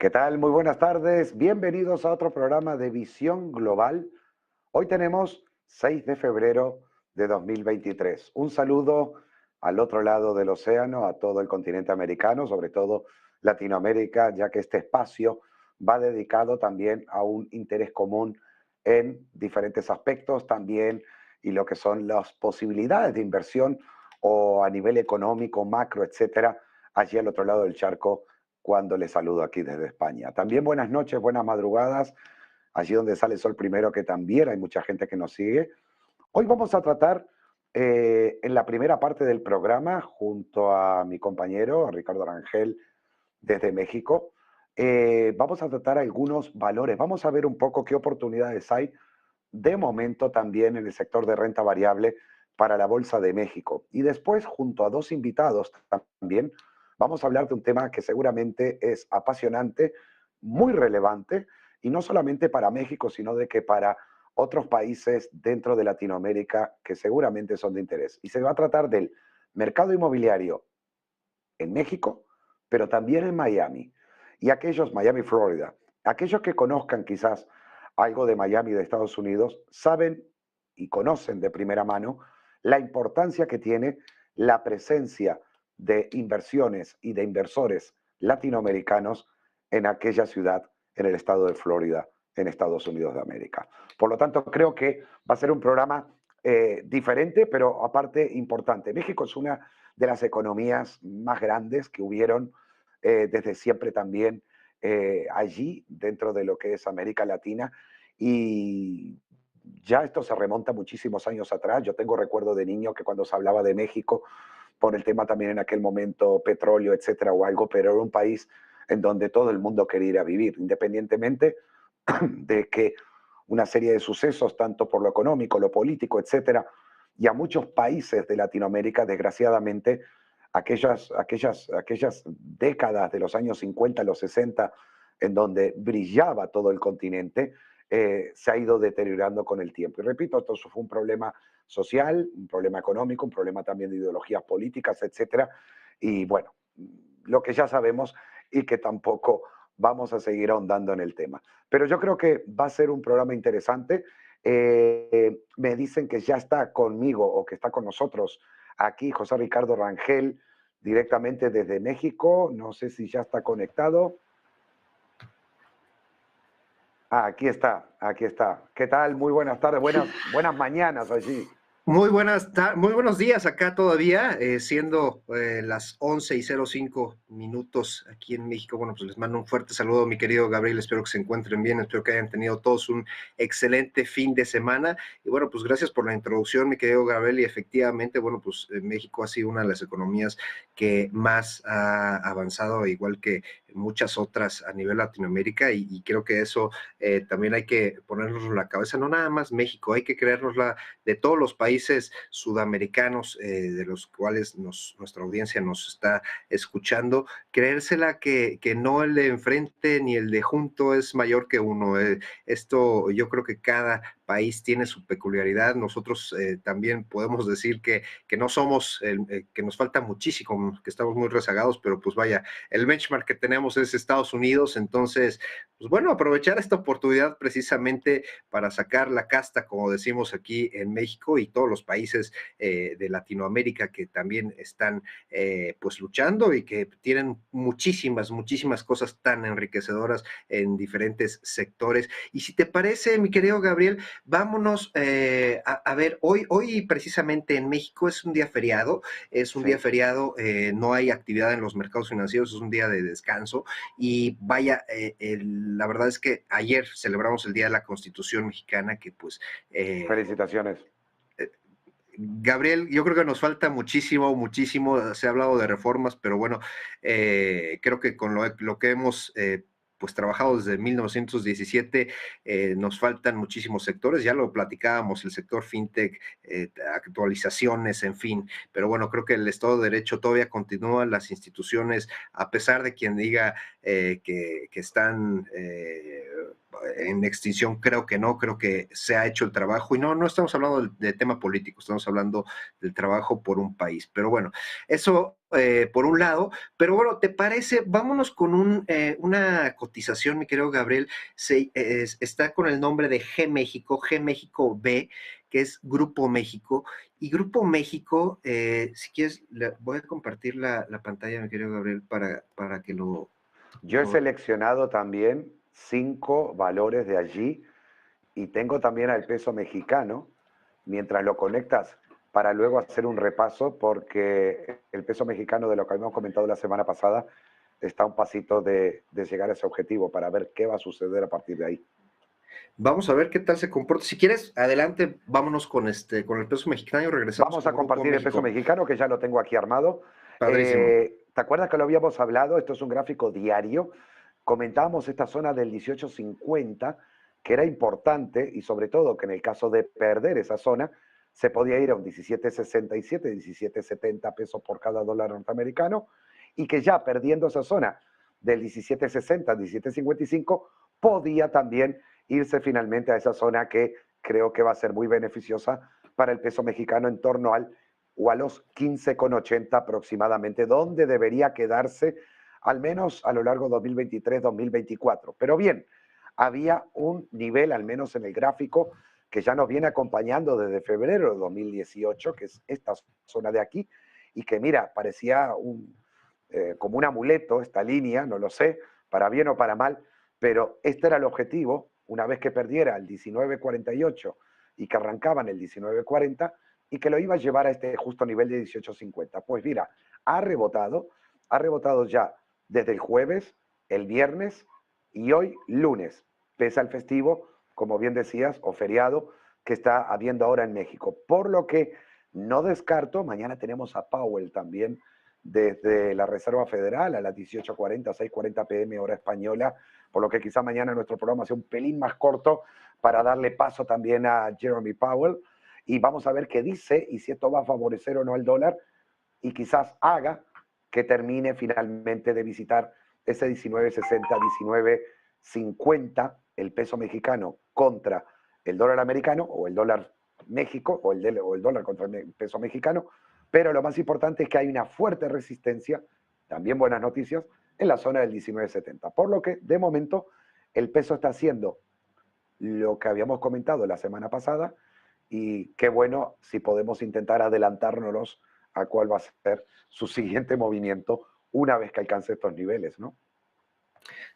¿Qué tal? Muy buenas tardes. Bienvenidos a otro programa de Visión Global. Hoy tenemos 6 de febrero de 2023. Un saludo al otro lado del océano, a todo el continente americano, sobre todo Latinoamérica, ya que este espacio va dedicado también a un interés común en diferentes aspectos también y lo que son las posibilidades de inversión o a nivel económico, macro, etcétera, allí al otro lado del charco cuando les saludo aquí desde España. También buenas noches, buenas madrugadas, allí donde sale el sol primero, que también hay mucha gente que nos sigue. Hoy vamos a tratar en la primera parte del programa, junto a mi compañero Ricardo Rangel desde México, vamos a tratar algunos valores, vamos a ver un poco qué oportunidades hay de momento también en el sector de renta variable para la Bolsa de México. Y después, junto a dos invitados también, vamos a hablar de un tema que seguramente es apasionante, muy relevante, y no solamente para México, sino de que para otros países dentro de Latinoamérica que seguramente son de interés. Y se va a tratar del mercado inmobiliario en México, pero también en Miami. Y aquellos, Miami, Florida, aquellos que conozcan quizás algo de Miami, de Estados Unidos, saben y conocen de primera mano la importancia que tiene la presencia de inversiones y de inversores latinoamericanos en aquella ciudad, en el estado de Florida, en Estados Unidos de América. Por lo tanto, creo que va a ser un programa diferente, pero aparte importante. México es una de las economías más grandes que hubieron desde siempre también allí, dentro de lo que es América Latina. Y ya esto se remonta muchísimos años atrás. Yo tengo recuerdo de niño que cuando se hablaba de México, por el tema también en aquel momento, petróleo, etcétera, o algo, pero era un país en donde todo el mundo quería ir a vivir, independientemente de que una serie de sucesos, tanto por lo económico, lo político, etcétera, y a muchos países de Latinoamérica, desgraciadamente, aquellas décadas de los años 50, los 60, en donde brillaba todo el continente, se ha ido deteriorando con el tiempo. Y repito, esto fue un problema social, un problema económico, un problema también de ideologías políticas, etcétera. Y bueno, lo que ya sabemos y que tampoco vamos a seguir ahondando en el tema. Pero yo creo que va a ser un programa interesante. Me dicen que ya está conmigo o que está con nosotros aquí José Ricardo Rangel, directamente desde México. No sé si ya está conectado. Ah, aquí está, aquí está. ¿Qué tal? Muy buenas tardes, buenas mañanas allí. Muy buenos días acá todavía, siendo las 11:05 aquí en México. Bueno, pues les mando un fuerte saludo, mi querido Gabriel. Espero que se encuentren bien, espero que hayan tenido todos un excelente fin de semana. Y bueno, pues gracias por la introducción, mi querido Gabriel. Y efectivamente, bueno, pues México ha sido una de las economías que más ha avanzado, igual que muchas otras a nivel Latinoamérica. Y creo que eso también hay que ponernos en la cabeza, no nada más México, hay que creérnosla de todos los países sudamericanos de los cuales nuestra audiencia nos está escuchando, creérsela que no el de enfrente ni el de junto es mayor que uno. Esto yo creo que cada país tiene su peculiaridad. Nosotros también podemos decir que no somos, que nos falta muchísimo, que estamos muy rezagados, pero pues vaya, el benchmark que tenemos es Estados Unidos. Entonces, pues bueno, aprovechar esta oportunidad precisamente para sacar la casta, como decimos aquí en México, y todos los países de Latinoamérica que también están pues luchando y que tienen muchísimas cosas tan enriquecedoras en diferentes sectores. Y si te parece, mi querido Gabriel, vámonos a ver, hoy precisamente en México es un día feriado, Sí. no hay actividad en los mercados financieros, es un día de descanso. Y vaya, la verdad es que ayer celebramos el Día de la Constitución Mexicana, que pues Felicitaciones. Gabriel, yo creo que nos falta muchísimo. Se ha hablado de reformas, pero bueno, creo que con lo que hemos pues trabajado desde 1917, nos faltan muchísimos sectores. Ya lo platicábamos, el sector fintech, actualizaciones, en fin. Pero bueno, creo que el Estado de Derecho todavía continúa, las instituciones, a pesar de quien diga que están en extinción, creo que no, creo que se ha hecho el trabajo y no estamos hablando de tema político, estamos hablando del trabajo por un país. Pero bueno, eso por un lado, pero bueno, ¿te parece? Vámonos con una cotización, mi querido Gabriel, está con el nombre de G México B, que es Grupo México, y Grupo México, si quieres, voy a compartir la pantalla, mi querido Gabriel, para que Yo he seleccionado también 5 valores de allí y tengo también al peso mexicano, mientras lo conectas para luego hacer un repaso, porque el peso mexicano, de lo que habíamos comentado la semana pasada, está a un pasito de llegar a ese objetivo para ver qué va a suceder a partir de ahí. Vamos a ver qué tal se comporta. Si quieres, adelante, vámonos con el peso mexicano y regresamos Vamos a con Grupo compartir el peso México. mexicano, que ya lo tengo aquí armado. Padrísimo. ¿Te acuerdas que lo habíamos hablado? Esto es un gráfico diario. Comentábamos esta zona del 18.50, que era importante, y sobre todo que en el caso de perder esa zona, se podía ir a un 17.67, 17.70 pesos por cada dólar norteamericano, y que ya perdiendo esa zona del 17.60, 17.55, podía también irse finalmente a esa zona que creo que va a ser muy beneficiosa para el peso mexicano, en torno al o a los 15,80 aproximadamente, donde debería quedarse al menos a lo largo de 2023-2024. Pero bien, había un nivel, al menos en el gráfico, que ya nos viene acompañando desde febrero de 2018, que es esta zona de aquí, y que mira, parecía como un amuleto esta línea, no lo sé, para bien o para mal, pero este era el objetivo, una vez que perdiera el 19.48 y que arrancaban el 19.40, y que lo iba a llevar a este justo nivel de 18.50. Pues mira, ha rebotado ya desde el jueves, el viernes y hoy lunes, pese al festivo, como bien decías, o feriado que está habiendo ahora en México. Por lo que no descarto, mañana tenemos a Powell también desde la Reserva Federal a las 18:40, 6:40 pm hora española, por lo que quizá mañana nuestro programa sea un pelín más corto para darle paso también a Jeremy Powell, y vamos a ver qué dice y si esto va a favorecer o no al dólar, y quizás haga que termine finalmente de visitar ese 19.60, 19.50 el peso mexicano contra el dólar americano, o el dólar México, o el dólar contra el peso mexicano. Pero lo más importante es que hay una fuerte resistencia, también buenas noticias, en la zona del 19.70. Por lo que, de momento, el peso está haciendo lo que habíamos comentado la semana pasada, y qué bueno si podemos intentar adelantárnoslos a cuál va a ser su siguiente movimiento una vez que alcance estos niveles, ¿no?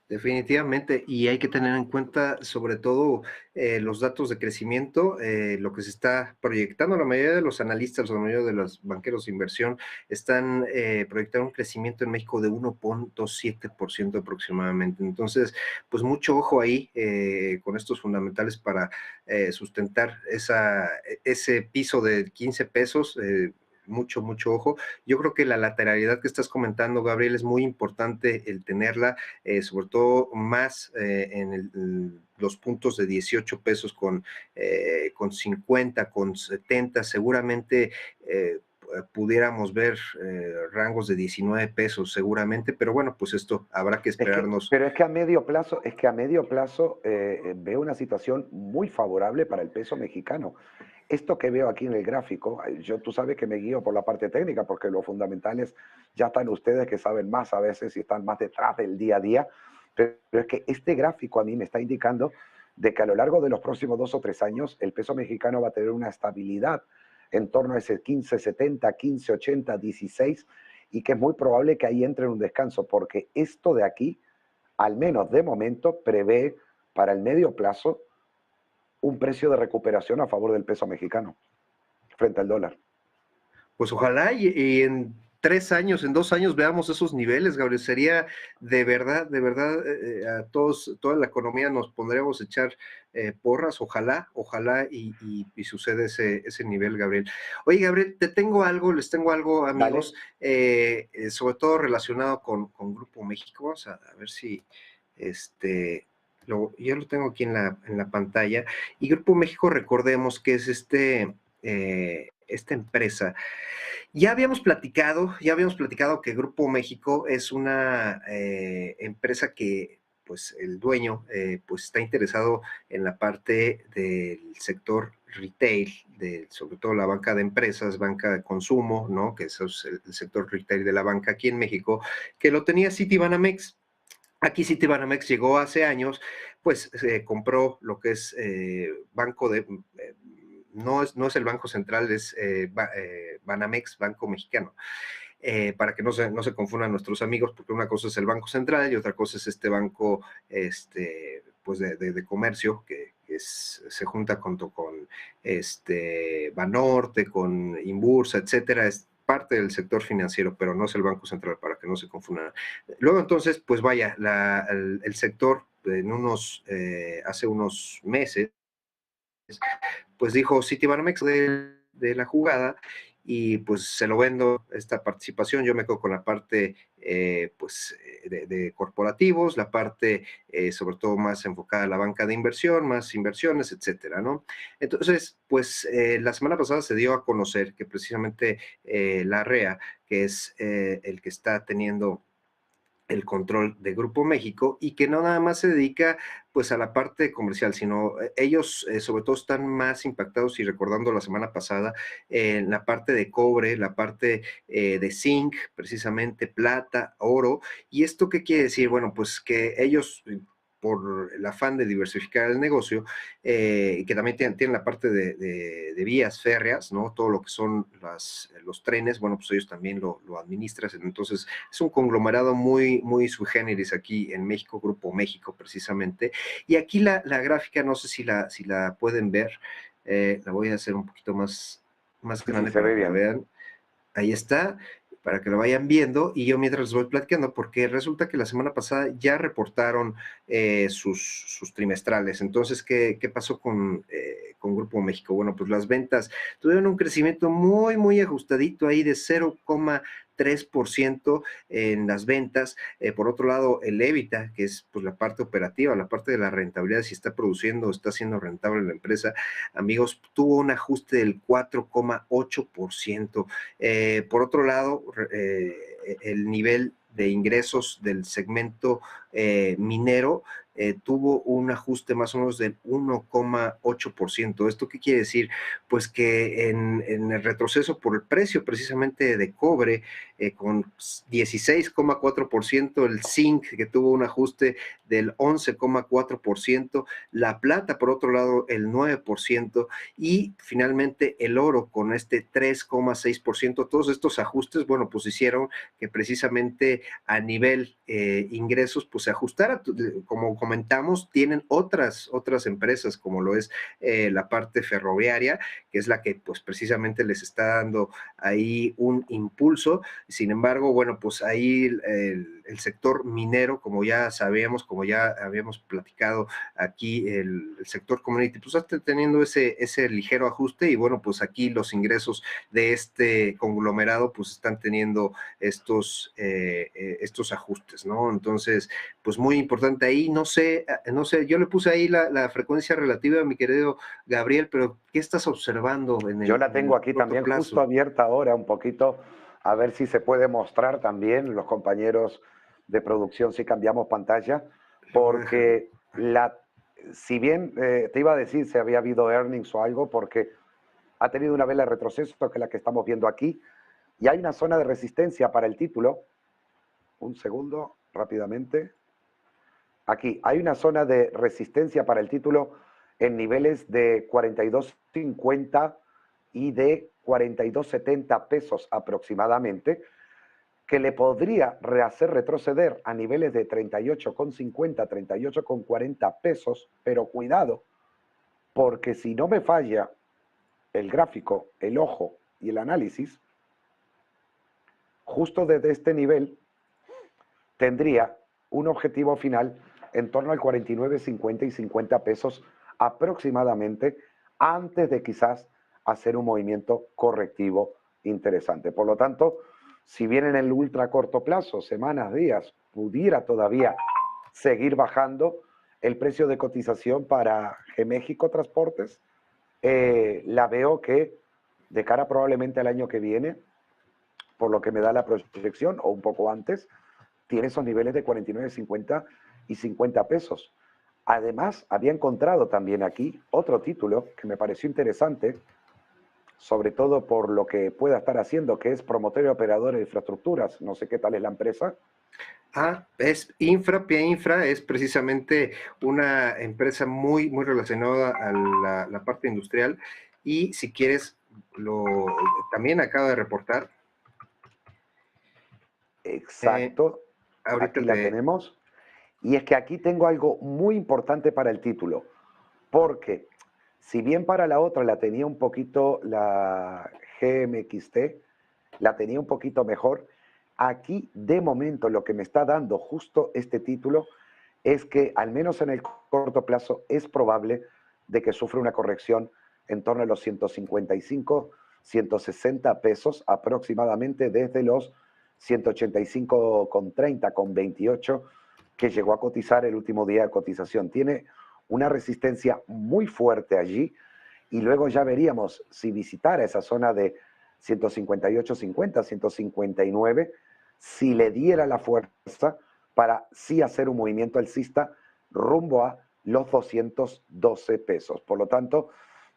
Definitivamente, y hay que tener en cuenta sobre todo los datos de crecimiento, lo que se está proyectando. La mayoría de los analistas, la mayoría de los banqueros de inversión están proyectando un crecimiento en México de 1.7% aproximadamente. Entonces, pues mucho ojo ahí con estos fundamentales para sustentar ese piso de 15 pesos. Mucho ojo. Yo creo que la lateralidad que estás comentando, Gabriel, es muy importante el tenerla, sobre todo más los puntos de 18 pesos con 50, con 70, seguramente pudiéramos ver rangos de 19 pesos seguramente, pero bueno, pues esto habrá que esperarnos. Pero es que a medio plazo veo una situación muy favorable para el peso mexicano. Esto que veo aquí en el gráfico, tú sabes que me guío por la parte técnica, porque los fundamentales ya están ustedes, que saben más a veces y están más detrás del día a día, pero es que este gráfico a mí me está indicando de que a lo largo de los próximos 2 o 3 años el peso mexicano va a tener una estabilidad en torno a ese 15.70, 15.80, 16, y que es muy probable que ahí entre en un descanso, porque esto de aquí, al menos de momento, prevé para el medio plazo un precio de recuperación a favor del peso mexicano frente al dólar. Pues ojalá y en 3 años, en 2 años veamos esos niveles, Gabriel. Sería de verdad, a todos, toda la economía nos pondríamos a echar porras. Ojalá y sucede ese nivel, Gabriel. Oye, Gabriel, les tengo algo, Dale. amigos, sobre todo relacionado con Grupo México. Vamos a ver si yo lo tengo aquí en la pantalla. Y Grupo México, recordemos que es esta empresa. Ya habíamos platicado que Grupo México es una empresa que pues el dueño pues está interesado en la parte del sector retail, sobre todo la banca de empresas, banca de consumo, ¿no? Que eso es el sector retail de la banca aquí en México, que lo tenía Citibanamex. Aquí Citibanamex llegó hace años, pues compró lo que es banco de, no es el Banco Central, es Banamex, Banco Mexicano. Para que no se confundan nuestros amigos, porque una cosa es el Banco Central y otra cosa es este banco pues de comercio que se junta con Banorte, con Inbursa, etcétera. Es parte del sector financiero, pero no es el Banco Central, para que no se confundan. Luego entonces, pues vaya, el sector hace unos meses, pues dijo Citibanamex de la jugada y pues se lo vendo esta participación. Yo me quedo con la parte pues de corporativos, la parte sobre todo más enfocada a la banca de inversión, más inversiones, etcétera, ¿no? Entonces, pues la semana pasada se dio a conocer que precisamente la REA, que es el que está teniendo el control de Grupo México y que no nada más se dedica pues a la parte comercial, sino ellos sobre todo están más impactados y recordando la semana pasada en la parte de cobre, la parte de zinc, precisamente plata, oro. ¿Y esto qué quiere decir? Bueno, pues que ellos por el afán de diversificar el negocio, que también tienen la parte de vías férreas, ¿no? Todo lo que son los trenes, bueno, pues ellos también lo administran, entonces es un conglomerado muy sui generis aquí en México, Grupo México precisamente. Y aquí la gráfica, no sé si la pueden ver, la voy a hacer un poquito más Sí, sí, grande se para ve que la bien. vean. Ahí está, para que lo vayan viendo y yo mientras les voy platicando, porque resulta que la semana pasada ya reportaron sus trimestrales. Entonces, ¿qué pasó con Grupo México? Bueno, pues las ventas tuvieron un crecimiento muy ajustadito ahí de 0,3% en las ventas. Por otro lado, el EBITDA, que es pues la parte operativa, la parte de la rentabilidad, si está produciendo o está siendo rentable la empresa, amigos, tuvo un ajuste del 4,8%. Por otro lado, el nivel de ingresos del segmento minero tuvo un ajuste más o menos del 1,8%. ¿Esto qué quiere decir? Pues que en el retroceso por el precio precisamente de cobre, con 16,4%, el zinc que tuvo un ajuste del 11,4%, la plata por otro lado el 9% y finalmente el oro con este 3,6%. Todos estos ajustes, bueno, pues hicieron que precisamente a nivel ingresos pues se ajustara. Como comentamos, tienen otras empresas como lo es la parte ferroviaria, que es la que pues precisamente les está dando ahí un impulso. Sin embargo, bueno, pues ahí el sector minero, como ya sabíamos, como ya habíamos platicado aquí, el sector commodity, pues está teniendo ese ligero ajuste y bueno, pues aquí los ingresos de este conglomerado pues están teniendo estos ajustes, ¿no? Entonces, pues muy importante ahí, no sé, yo le puse ahí la frecuencia relativa, mi querido Gabriel, pero ¿qué estás observando Yo la en el tengo aquí corto también justo plazo? abierta ahora un poquito, a ver si se puede mostrar también los compañeros de producción si cambiamos pantalla, Le voy a dejar. porque si bien te iba a decir si había habido earnings o algo, porque ha tenido una vela de retroceso, que es la que estamos viendo aquí, y hay una zona de resistencia para el título. Un segundo, rápidamente. Aquí hay una zona de resistencia para el título en niveles de 42.50 y de 42.70 pesos aproximadamente, que le podría rehacer retroceder a niveles de 38,50, 38,40 pesos, pero cuidado, porque si no me falla el gráfico, el ojo y el análisis, justo desde este nivel tendría un objetivo final en torno al 49,50 y 50 pesos aproximadamente antes de quizás hacer un movimiento correctivo interesante. Por lo tanto, si bien en el ultra corto plazo, semanas, días, pudiera todavía seguir bajando el precio de cotización para México Transportes, la veo que de cara probablemente al año que viene, por lo que me da la proyección, o un poco antes, tiene esos niveles de 49.50 pesos. Además, había encontrado también aquí otro título que me pareció interesante, sobre todo por lo que pueda estar haciendo, que es promotor y operador de infraestructuras. No sé qué tal es la empresa. Es Infra, Pia Infra es precisamente una empresa muy, muy relacionada a la parte industrial y si quieres, también acaba de reportar. Exacto, Ahorita aquí la tenemos. Y es que aquí tengo algo muy importante para el título, porque si bien para la otra la tenía un poquito la GMXT, la tenía un poquito mejor, aquí de momento lo que me está dando justo este título es que al menos en el corto plazo es probable de que sufra una corrección en torno a los 155, 160 pesos aproximadamente desde los 185,30, con 28 que llegó a cotizar el último día de cotización. Tiene una resistencia muy fuerte allí y luego ya veríamos si visitara esa zona de 158.50, 159, si le diera la fuerza para sí hacer un movimiento alcista rumbo a los 212 pesos. Por lo tanto,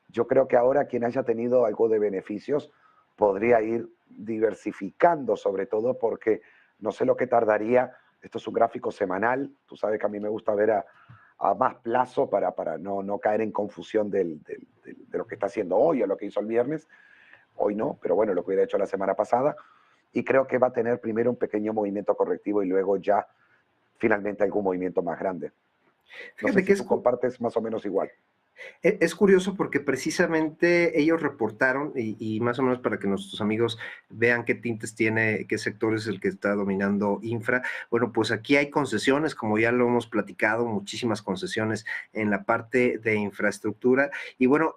yo creo que ahora quien haya tenido algo de beneficios podría ir diversificando, sobre todo porque no sé lo que tardaría. Esto es un gráfico semanal. Tú sabes que a mí me gusta ver a más plazo para no caer en confusión de lo que está haciendo hoy o lo que hizo el viernes. Hoy no, pero bueno, lo que hubiera hecho la semana pasada. Y creo que va a tener primero un pequeño movimiento correctivo y luego ya finalmente algún movimiento más grande. No sé Fíjate que si tú compartes más o menos igual. Es curioso porque precisamente ellos reportaron, y más o menos para que nuestros amigos vean qué tintes tiene, qué sector es el que está dominando infra. Bueno, pues aquí hay concesiones, como ya lo hemos platicado, muchísimas concesiones en la parte de infraestructura. Y bueno,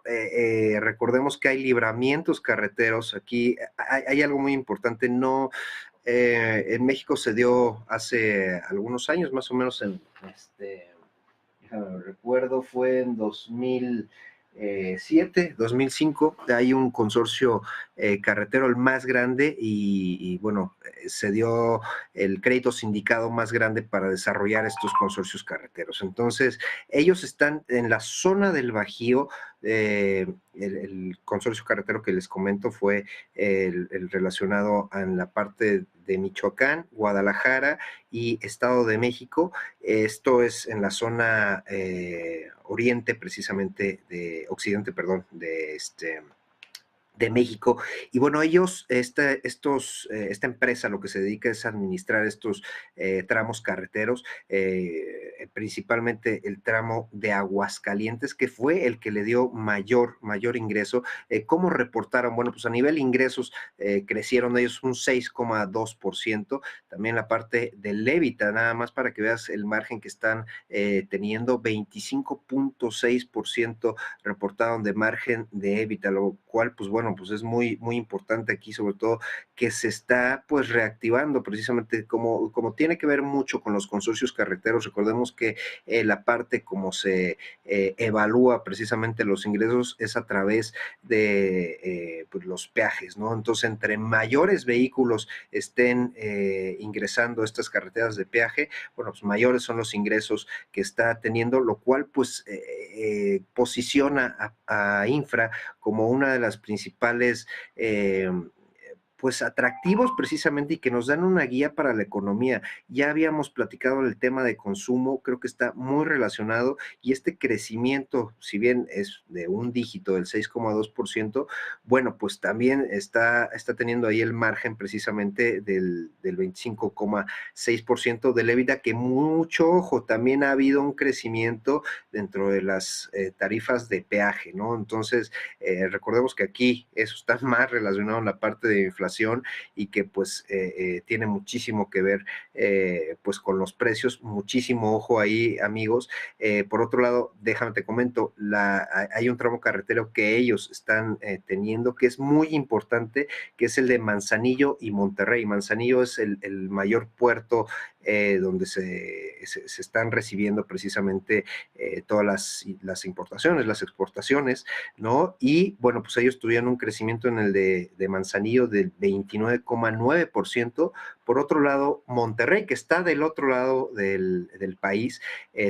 recordemos que hay libramientos carreteros. Aquí hay algo muy importante, no. En México se dio hace algunos años, más o menos en recuerdo, fue en 2007, 2005, hay un consorcio carretero el más grande y bueno, se dio el crédito sindicado más grande para desarrollar estos consorcios carreteros. Entonces, ellos están en la zona del Bajío. El consorcio carretero que les comento fue el relacionado en la parte de Michoacán, Guadalajara y Estado de México. Esto es en la zona oriente, precisamente, de occidente, perdón, de México. Y bueno, ellos, esta empresa lo que se dedica es a administrar estos tramos carreteros, principalmente el tramo de Aguascalientes, que fue el que le dio mayor ingreso. ¿Cómo reportaron? Bueno, pues a nivel ingresos crecieron ellos un 6,2%. También la parte del EBITDA, nada más para que veas el margen que están teniendo, 25,6% reportaron de margen de EBITDA, lo cual, pues bueno, pues es muy, muy importante aquí, sobre todo que se está pues reactivando precisamente como tiene que ver mucho con los consorcios carreteros. Recordemos que la parte como se evalúa precisamente los ingresos es a través de pues los peajes, ¿no? Entonces, entre mayores vehículos estén ingresando a estas carreteras de peaje, bueno, pues mayores son los ingresos que está teniendo, lo cual pues posiciona a Infra como una de las principales pues atractivos precisamente y que nos dan una guía para la economía. Ya habíamos platicado el tema de consumo, creo que está muy relacionado y este crecimiento, si bien es de un dígito del 6,2%, bueno, pues también está teniendo ahí el margen precisamente del 25,6% del EBITDA, que mucho ojo, también ha habido un crecimiento dentro de las tarifas de peaje, ¿no? Entonces, recordemos que aquí eso está más relacionado en la parte de inflación y que pues tiene muchísimo que ver pues con los precios, muchísimo ojo ahí, amigos. Por otro lado, déjame te comento, hay un tramo carretero que ellos están teniendo que es muy importante, que es el de Manzanillo y Monterrey. Manzanillo es el mayor puerto donde se están recibiendo precisamente todas las importaciones, las exportaciones, ¿no? Y bueno, pues ellos tuvieron un crecimiento en el de Manzanillo del 29,9%, Por otro lado, Monterrey, que está del otro lado del país,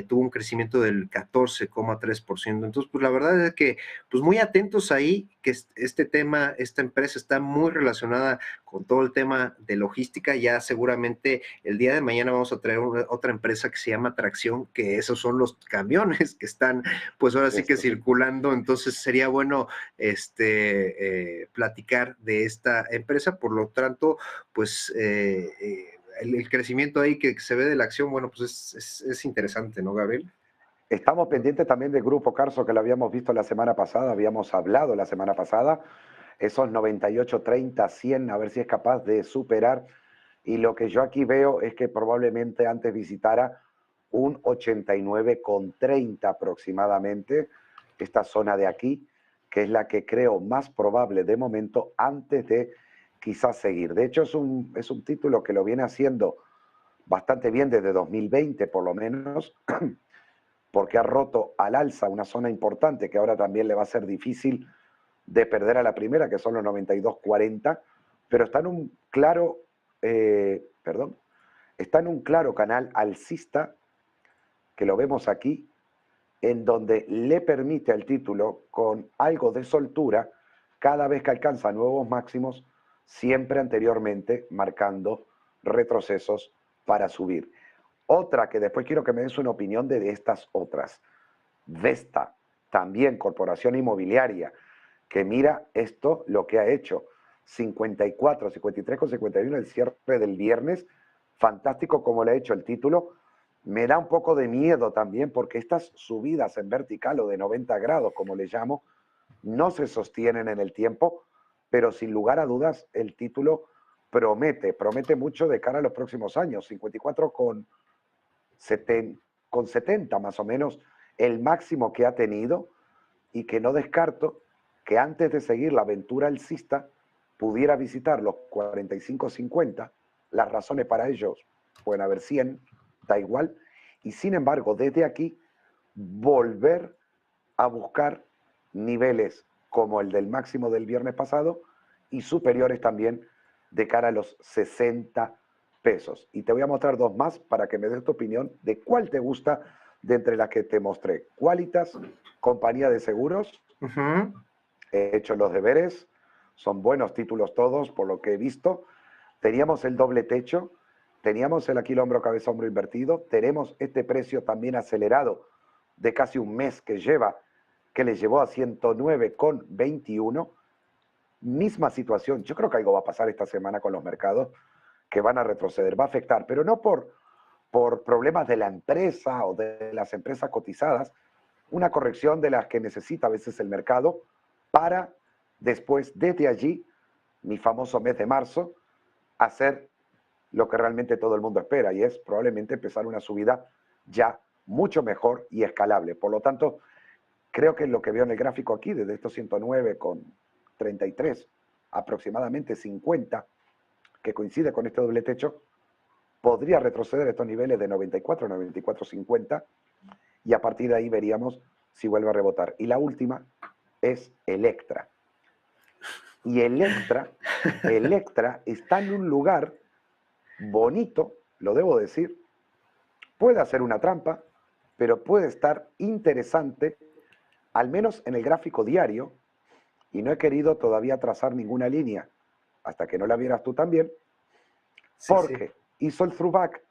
tuvo un crecimiento del 14,3%. Entonces, pues la verdad es que, pues muy atentos ahí, que este tema, esta empresa está muy relacionada con todo el tema de logística. Ya seguramente el día de mañana vamos a traer otra empresa que se llama Tracción, que esos son los camiones que están, pues ahora sí que Esto. circulando. Entonces sería bueno platicar de esta empresa. Por lo tanto, pues el crecimiento ahí que se ve de la acción, bueno, pues es interesante, ¿no, Gabriel? Estamos pendientes también del Grupo Carso, que lo habíamos visto la semana pasada, habíamos hablado la semana pasada, esos 98, 30, 100, a ver si es capaz de superar. Y lo que yo aquí veo es que probablemente antes visitara un 89,30 aproximadamente, esta zona de aquí, que es la que creo más probable de momento antes de quizás seguir. De hecho, es un título que lo viene haciendo bastante bien desde 2020 por lo menos, porque ha roto al alza una zona importante que ahora también le va a ser difícil de perder a la primera, que son los 92,40, pero está en un claro, está en un claro canal alcista, que lo vemos aquí, en donde le permite al título, con algo de soltura, cada vez que alcanza nuevos máximos, siempre anteriormente marcando retrocesos para subir. Otra que después quiero que me des una opinión de estas otras. Vesta, también corporación inmobiliaria, que mira esto lo que ha hecho. 54, 53,51 el cierre del viernes. Fantástico como le ha hecho el título. Me da un poco de miedo también porque estas subidas en vertical o de 90 grados, como le llamo, no se sostienen en el tiempo, pero sin lugar a dudas el título promete mucho de cara a los próximos años. 54,70 más o menos el máximo que ha tenido, y que no descarto que antes de seguir la aventura alcista pudiera visitar los 45,50. Las razones para ellos pueden haber 100, da igual, y sin embargo desde aquí volver a buscar niveles como el del máximo del viernes pasado y superiores también de cara a los 60 pesos. Y te voy a mostrar dos más para que me des tu opinión de cuál te gusta de entre las que te mostré. Qualitas, compañía de seguros. He hecho los deberes, son buenos títulos todos por lo que he visto. Teníamos el doble techo, teníamos el aquí el hombro, cabeza, hombro invertido, tenemos este precio también acelerado de casi un mes que le llevó a 109,21. Misma situación, yo creo que algo va a pasar esta semana con los mercados, que van a retroceder, va a afectar, pero no por problemas de la empresa o de las empresas cotizadas, una corrección de las que necesita a veces el mercado para después, desde allí, mi famoso mes de marzo, hacer lo que realmente todo el mundo espera, y es probablemente empezar una subida ya mucho mejor y escalable. Por lo tanto, creo que lo que veo en el gráfico aquí, desde estos 109,33, aproximadamente 50, que coincide con este doble techo, podría retroceder a estos niveles de 94, 94,50, y a partir de ahí veríamos si vuelve a rebotar. Y la última es Electra. Y Electra está en un lugar bonito, lo debo decir, puede hacer una trampa, pero puede estar interesante, al menos en el gráfico diario, y no he querido todavía trazar ninguna línea, hasta que no la vieras tú también, porque hizo el throwback,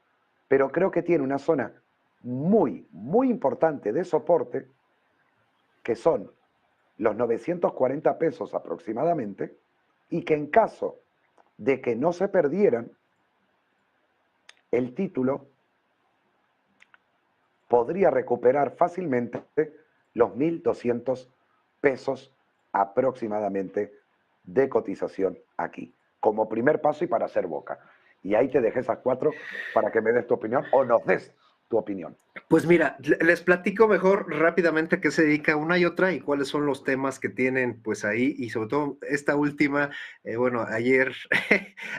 pero creo que tiene una zona muy, muy importante de soporte, que son los 940 pesos aproximadamente, y que en caso de que no se perdieran, el título podría recuperar fácilmente los 1.200 pesos aproximadamente de cotización aquí, como primer paso y para hacer boca. Y ahí te dejé esas cuatro para que me des tu opinión o nos des tu opinión. Pues mira, les platico mejor rápidamente a qué se dedica una y otra y cuáles son los temas que tienen pues ahí, y sobre todo esta última, bueno, ayer,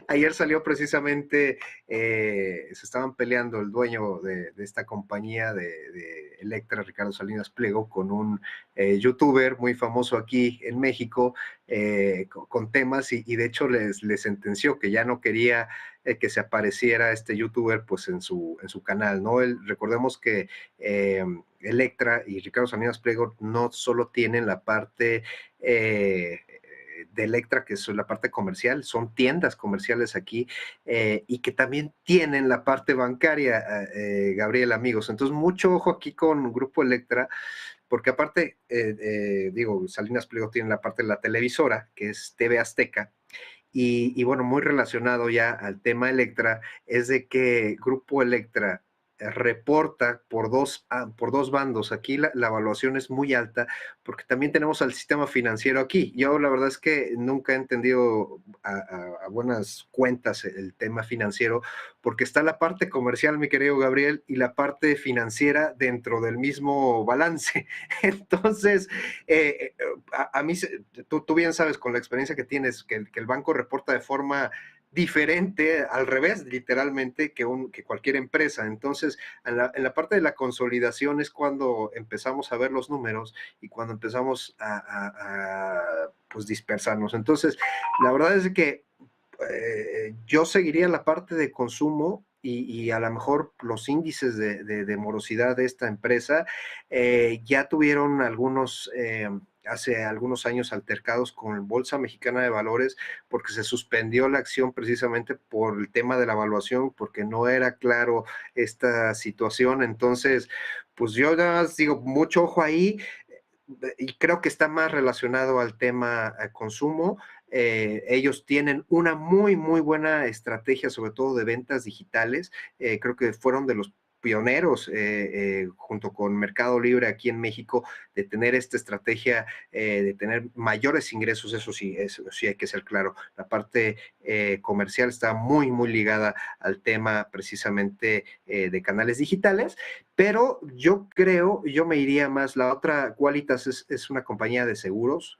ayer salió precisamente, se estaban peleando el dueño de esta compañía de Electra, Ricardo Salinas Pliego, con un youtuber muy famoso aquí en México, con temas y de hecho les sentenció que ya no quería que se apareciera este youtuber pues en su canal, ¿no? Recordemos que Electra y Ricardo Salinas Pliego no solo tienen la parte de Electra, que es la parte comercial, son tiendas comerciales aquí y que también tienen la parte bancaria, Gabriel, amigos. Entonces, mucho ojo aquí con Grupo Electra, porque aparte, digo, Salinas Pliego tiene la parte de la televisora, que es TV Azteca, y bueno, muy relacionado ya al tema Electra, es de que Grupo Electra reporta por dos bandos. Aquí la evaluación es muy alta porque también tenemos al sistema financiero aquí. Yo la verdad es que nunca he entendido a buenas cuentas el tema financiero porque está la parte comercial, mi querido Gabriel, y la parte financiera dentro del mismo balance. Entonces, a mí, tú bien sabes con la experiencia que tienes que el banco reporta de forma diferente, al revés, literalmente, que cualquier empresa. Entonces, en la parte de la consolidación es cuando empezamos a ver los números y cuando empezamos pues dispersarnos. Entonces, la verdad es que yo seguiría la parte de consumo y a lo mejor los índices de morosidad de esta empresa ya tuvieron hace algunos años altercados con Bolsa Mexicana de Valores porque se suspendió la acción precisamente por el tema de la evaluación, porque no era claro esta situación. Entonces, pues yo nada más digo, mucho ojo ahí, y creo que está más relacionado al tema consumo. Ellos tienen una muy, muy buena estrategia, sobre todo de ventas digitales. Creo que fueron de los pioneros, junto con Mercado Libre aquí en México, de tener esta estrategia, de tener mayores ingresos. Eso sí hay que ser claro. La parte comercial está muy, muy ligada al tema precisamente de canales digitales. Pero yo me iría más, la otra, Qualitas es una compañía de seguros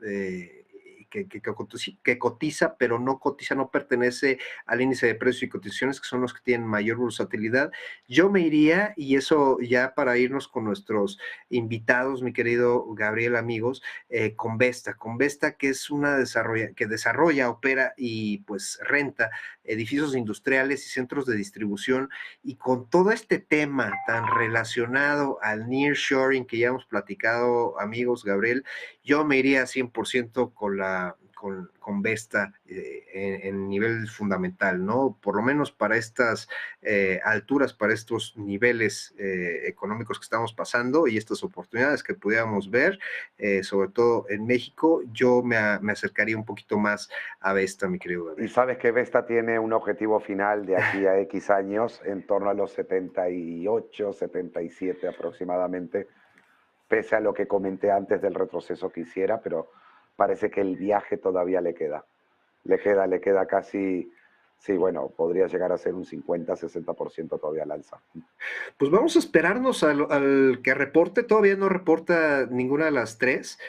que cotiza, pero no cotiza, no pertenece al índice de precios y cotizaciones, que son los que tienen mayor versatilidad. Yo me iría, y eso ya para irnos con nuestros invitados, mi querido Gabriel, amigos, con Vesta, que es una que desarrolla, opera y pues renta edificios industriales y centros de distribución, y con todo este tema tan relacionado al nearshoring que ya hemos platicado, amigos, Gabriel, yo me iría 100% con Vesta en nivel fundamental, ¿no? Por lo menos para estas alturas, para estos niveles económicos que estamos pasando y estas oportunidades que pudiéramos ver, sobre todo en México, yo me acercaría un poquito más a Vesta, mi querido Y Gabriel. sabes que Vesta tiene un objetivo final de aquí a X años, en torno a los 78, 77 aproximadamente, pese a lo que comenté antes del retroceso que hiciera, pero parece que el viaje todavía le queda. Le queda casi, sí, bueno, podría llegar a ser un 50-60% todavía al alza. Pues vamos a esperarnos al que reporte. Todavía no reporta ninguna de las tres.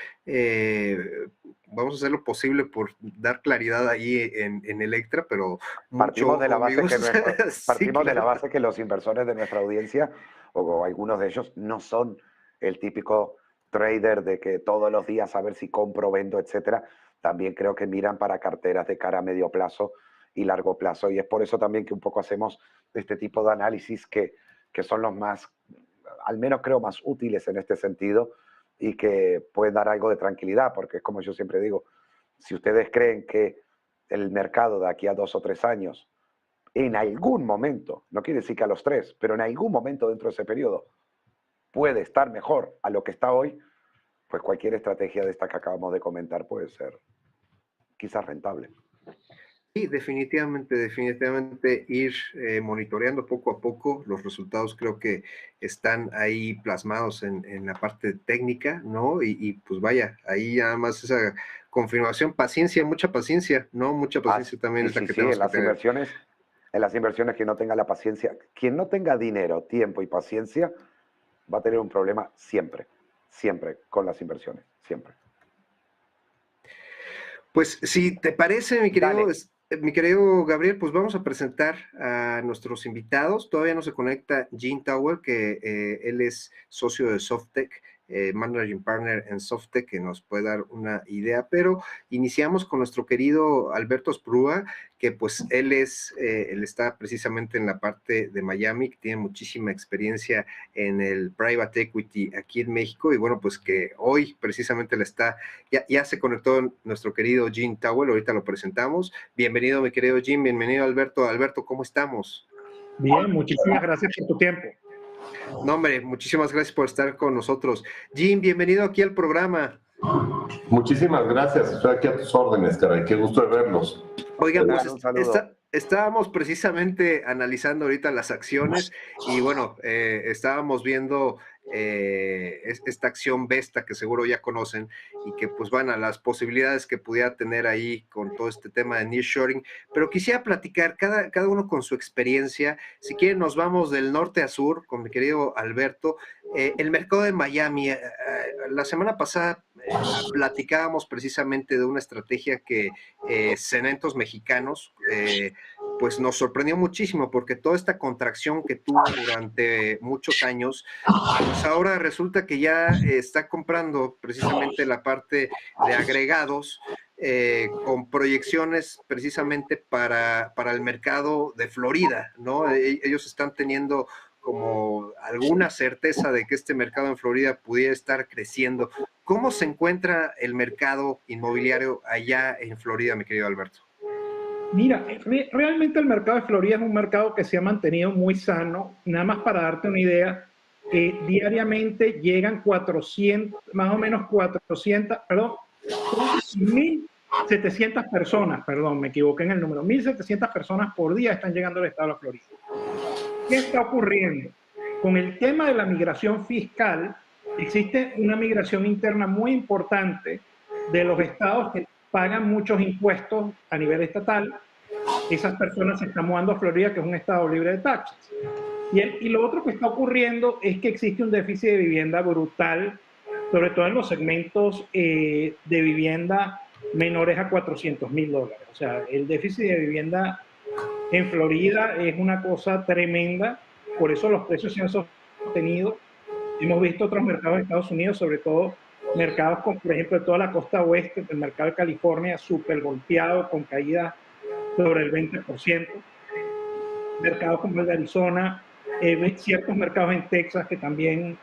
Vamos a hacer lo posible por dar claridad ahí en Electra, pero mucho Partimos de ojo, la base amigos. que Sí, partimos de la claro. base que los inversores de nuestra audiencia, o algunos de ellos, no son el típico trader de que todos los días a ver si compro, vendo, etcétera. También creo que miran para carteras de cara a medio plazo y largo plazo. Y es por eso también que un poco hacemos este tipo de análisis que son los más, al menos creo, más útiles en este sentido y que pueden dar algo de tranquilidad, porque es como yo siempre digo, si ustedes creen que el mercado de aquí a 2 o 3 años, en algún momento, no quiere decir que a los 3, pero en algún momento dentro de ese periodo puede estar mejor a lo que está hoy, pues cualquier estrategia de esta que acabamos de comentar puede ser quizás rentable. Sí, definitivamente ir monitoreando poco a poco los resultados. Creo que están ahí plasmados en la parte técnica, ¿no? Y pues vaya, ahí nada más esa confirmación, paciencia, mucha paciencia, ¿no? Mucha paciencia también Sí, es la sí, que sí, tenemos que tener. en las inversiones quien no tenga la paciencia, quien no tenga dinero, tiempo y paciencia, va a tener un problema siempre, siempre con las inversiones, siempre. Pues si te parece, Dale. mi querido Gabriel, pues vamos a presentar a nuestros invitados. Todavía no se conecta Gene Tower, que él es socio de Softec Managing Partner en Softec, que nos puede dar una idea, pero iniciamos con nuestro querido Alberto Asprúa, que pues él está precisamente en la parte de Miami, que tiene muchísima experiencia en el private equity aquí en México, y bueno, pues que hoy precisamente ya se conectó nuestro querido Jim Towell, ahorita lo presentamos. Bienvenido, mi querido Jim, bienvenido, Alberto. Alberto, ¿cómo estamos? Bien, muchísimas gracias por tu tiempo. No, hombre, muchísimas gracias por estar con nosotros. Jim, bienvenido aquí al programa. Muchísimas gracias, estoy aquí a tus órdenes, caray, qué gusto de verlos. Oigan, pues estábamos precisamente analizando ahorita las acciones y bueno, estábamos viendo esta acción Vesta que seguro ya conocen y que pues van a las posibilidades que pudiera tener ahí con todo este tema de nearshoring, pero quisiera platicar cada uno con su experiencia. Si quieren nos vamos del norte a sur con mi querido Alberto. El mercado de Miami, la semana pasada platicábamos precisamente de una estrategia que Cementos Mexicanos pues nos sorprendió muchísimo porque toda esta contracción que tuvo durante muchos años, pues ahora resulta que ya está comprando precisamente la parte de agregados con proyecciones precisamente para el mercado de Florida, ¿no? Ellos están teniendo como alguna certeza de que este mercado en Florida pudiera estar creciendo. ¿Cómo se encuentra el mercado inmobiliario allá en Florida, mi querido Alberto? Mira, realmente el mercado de Florida es un mercado que se ha mantenido muy sano. Nada más para darte una idea, diariamente llegan 400, más o menos 400, perdón, 1.700 personas, perdón, me equivoqué en el número, 1.700 personas por día están llegando al estado de Florida. ¿Qué está ocurriendo? Con el tema de la migración fiscal, existe una migración interna muy importante de los estados que pagan muchos impuestos a nivel estatal. Esas personas se están mudando a Florida, que es un estado libre de taxes. Y lo otro que está ocurriendo es que existe un déficit de vivienda brutal, sobre todo en los segmentos de vivienda menores a $400,000. O sea, el déficit de vivienda en Florida es una cosa tremenda, por eso los precios se han sostenido. Hemos visto otros mercados de Estados Unidos, sobre todo mercados como, por ejemplo, de toda la costa oeste, el mercado de California, súper golpeado, con caídas sobre el 20%. Mercados como el de Arizona, ciertos mercados en Texas que también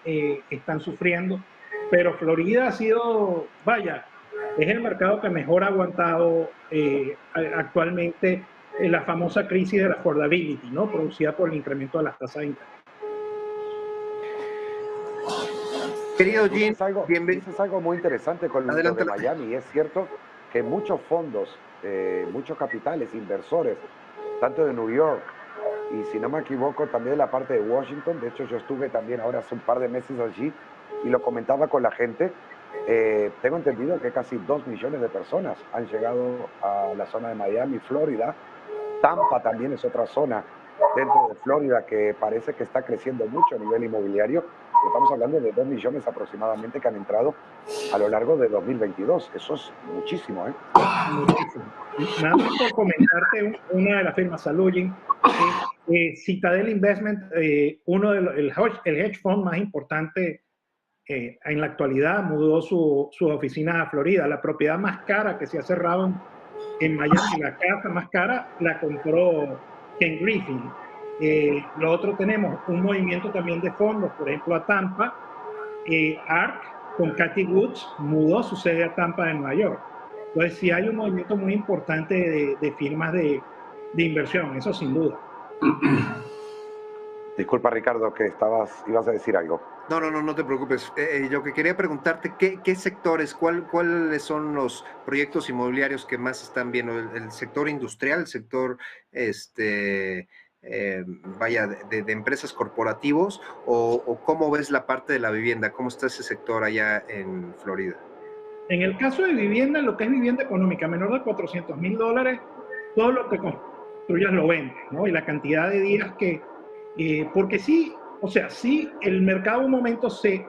están sufriendo. Pero Florida ha sido, vaya, es el mercado que mejor ha aguantado actualmente la famosa crisis de la affordability, ¿no? Producida por el incremento de las tasas de interés. Querido Jim, dices algo muy interesante con lo de Miami, y es cierto que muchos fondos, muchos capitales, inversores, tanto de New York y si no me equivoco también de la parte de Washington, de hecho yo estuve también ahora hace un par de meses allí y lo comentaba con la gente, tengo entendido que casi 2 millones de personas han llegado a la zona de Miami, Florida. Tampa también es otra zona dentro de Florida que parece que está creciendo mucho a nivel inmobiliario. Estamos hablando de 2 millones aproximadamente que han entrado a lo largo de 2022. Eso es muchísimo, ¿eh? Muchísimo. Nada más por comentarte una de las firmas, Salugin, Citadel Investment, uno de el hedge fund más importante en la actualidad, mudó sus oficinas a Florida. La propiedad más cara que se ha cerrado en Miami, la casa más cara, la compró Ken Griffin. Lo otro, tenemos un movimiento también de fondos, por ejemplo, a Tampa. ARC, con Cathy Woods, mudó su sede a Tampa de Nueva York. Entonces, sí hay un movimiento muy importante de firmas de inversión, eso sin duda. Disculpa, Ricardo, que ibas a decir algo. No te preocupes. Yo que quería preguntarte, ¿qué sectores, cuáles son los proyectos inmobiliarios que más están viendo? ¿El sector industrial, el sector, de empresas corporativos? ¿O cómo ves la parte de la vivienda? ¿Cómo está ese sector allá en Florida? En el caso de vivienda, lo que es vivienda económica, menor de $400,000, todo lo que construyas lo vendes, ¿no? Y la cantidad de días que... porque sí, o sea, sí, el mercado un momento se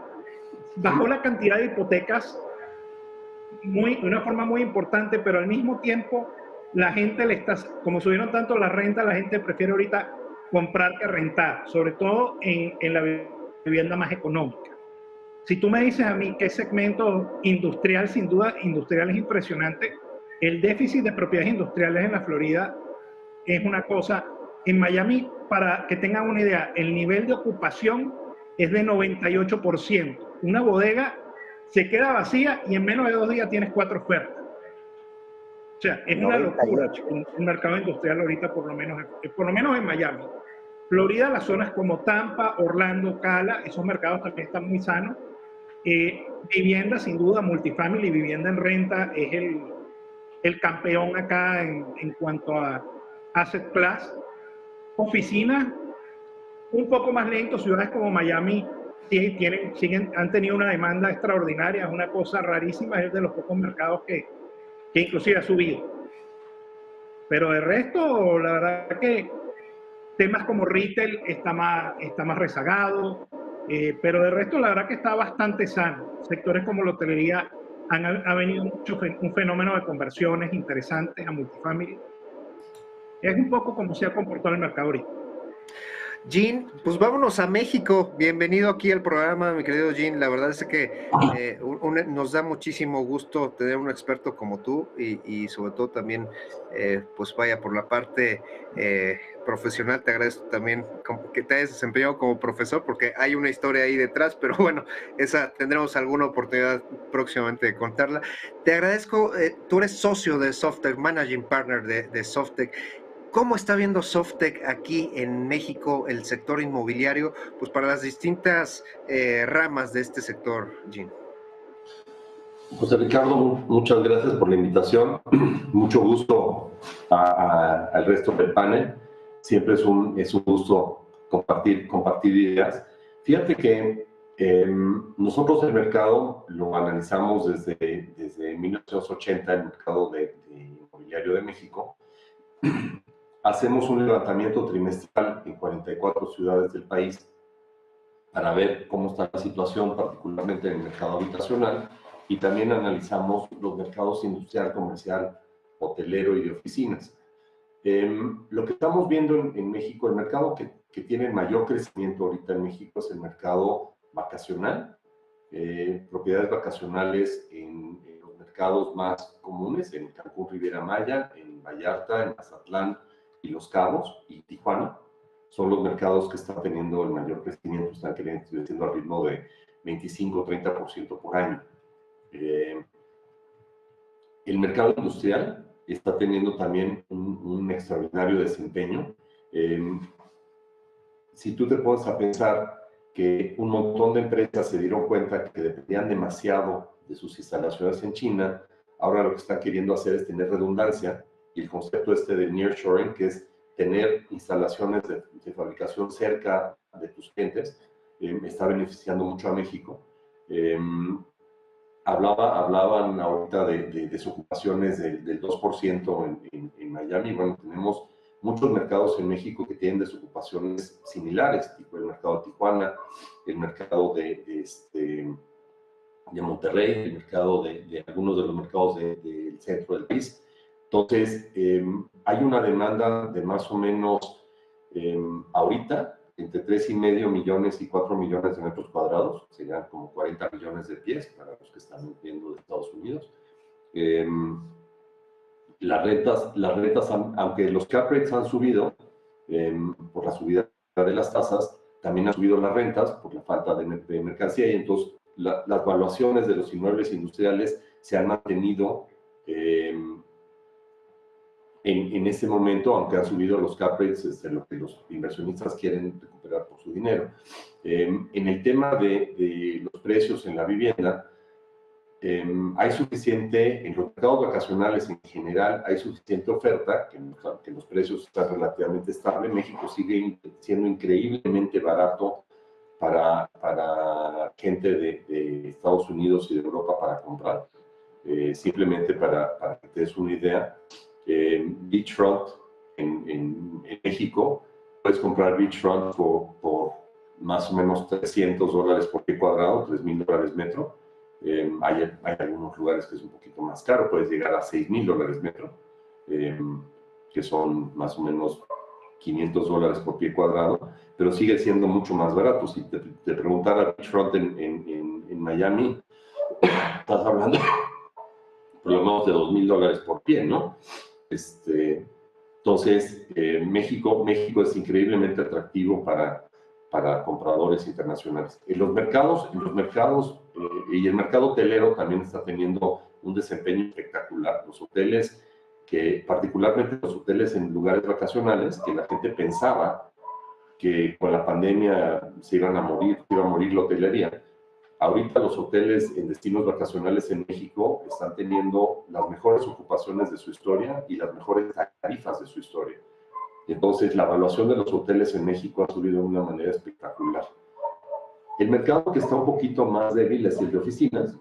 bajó la cantidad de hipotecas de una forma muy importante, pero al mismo tiempo la gente como subieron tanto la renta, la gente prefiere ahorita comprar que rentar, sobre todo en la vivienda más económica. Si tú me dices a mí qué segmento industrial, sin duda, industrial es impresionante. El déficit de propiedades industriales en la Florida es una cosa. En Miami, para que tengan una idea, el nivel de ocupación es de 98%. Una bodega se queda vacía y en menos de 2 días tienes 4 ofertas. O sea, es 98. Una locura un mercado industrial ahorita, por lo menos en Miami. Florida, las zonas como Tampa, Orlando, Cala, esos mercados también están muy sanos. Vivienda, sin duda, multifamily, vivienda en renta es el campeón acá en cuanto a asset class. Oficinas, un poco más lento. Ciudades como Miami han tenido una demanda extraordinaria, es una cosa rarísima, es de los pocos mercados que inclusive ha subido. Pero de resto, la verdad que temas como retail está más rezagado, pero de resto la verdad que está bastante sano. Sectores como la hotelería ha venido un fenómeno de conversiones interesantes a multifamily. Es un poco como se ha comportado el mercado ahorita. Jean, pues vámonos a México. Bienvenido aquí al programa, mi querido Jean. La verdad es que nos da muchísimo gusto tener un experto como tú y sobre todo también, pues vaya, por la parte profesional, te agradezco también que te hayas desempeñado como profesor, porque hay una historia ahí detrás, pero bueno, esa tendremos alguna oportunidad próximamente de contarla. Te agradezco, tú eres socio de Softec, Managing Partner de Softec. ¿Cómo está viendo Softec aquí en México el sector inmobiliario, pues para las distintas ramas de este sector, Jean? José Ricardo, muchas gracias por la invitación. Mucho gusto al resto del panel. Siempre es un gusto compartir ideas. Fíjate que nosotros el mercado lo analizamos desde 1980, el mercado de inmobiliario de México. Hacemos un levantamiento trimestral en 44 ciudades del país para ver cómo está la situación, particularmente en el mercado habitacional, y también analizamos los mercados industrial, comercial, hotelero y de oficinas. Lo que estamos viendo en México, el mercado que tiene mayor crecimiento ahorita en México es el mercado vacacional, propiedades vacacionales en los mercados más comunes, en Cancún, Riviera Maya, en Vallarta, en Mazatlán, y Los Cabos y Tijuana son los mercados que están teniendo el mayor crecimiento, están creciendo al ritmo de 25-30% por año. El mercado industrial está teniendo también un extraordinario desempeño. Si tú te pones a pensar que un montón de empresas se dieron cuenta que dependían demasiado de sus instalaciones en China, ahora lo que están queriendo hacer es tener redundancia. Y el concepto de nearshoring, que es tener instalaciones de fabricación cerca de tus clientes, está beneficiando mucho a México. Hablaban ahorita de desocupaciones del 2% en Miami. Bueno, tenemos muchos mercados en México que tienen desocupaciones similares, tipo el mercado de Tijuana, el mercado de Monterrey, el mercado de algunos de los mercados del centro del país. Entonces, hay una demanda de más o menos ahorita entre 3,5 millones y 4 millones de metros cuadrados, serían como 40 millones de pies para los que están viendo de Estados Unidos. Las rentas aunque los cap rates han subido por la subida de las tasas, también han subido las rentas por la falta de mercancía, y entonces las valuaciones de los inmuebles industriales se han mantenido en ese momento, aunque han subido los cap rates, lo que los inversionistas quieren recuperar por su dinero. En el tema de los precios en la vivienda, hay suficiente, en los mercados vacacionales en general, hay suficiente oferta, que los precios están relativamente estables. México sigue siendo increíblemente barato para gente de Estados Unidos y de Europa para comprar. Simplemente para que te des una idea, beachfront en México, puedes comprar beachfront por más o menos $300 por pie cuadrado, $3,000 metro. Hay algunos lugares que es un poquito más caro, puedes llegar a $6,000 metro, que son más o menos $500 por pie cuadrado, pero sigue siendo mucho más barato. Si te preguntara beachfront en en Miami, estás hablando por lo menos de $2,000 por pie, ¿no? Entonces, México es increíblemente atractivo para compradores internacionales. En los mercados y el mercado hotelero también está teniendo un desempeño espectacular. Los hoteles, particularmente los hoteles en lugares vacacionales, que la gente pensaba que con la pandemia se iba a morir la hotelería. Ahorita los hoteles en destinos vacacionales en México están teniendo las mejores ocupaciones de su historia y las mejores tarifas de su historia. Entonces, la evaluación de los hoteles en México ha subido de una manera espectacular. El mercado que está un poquito más débil es el de oficinas,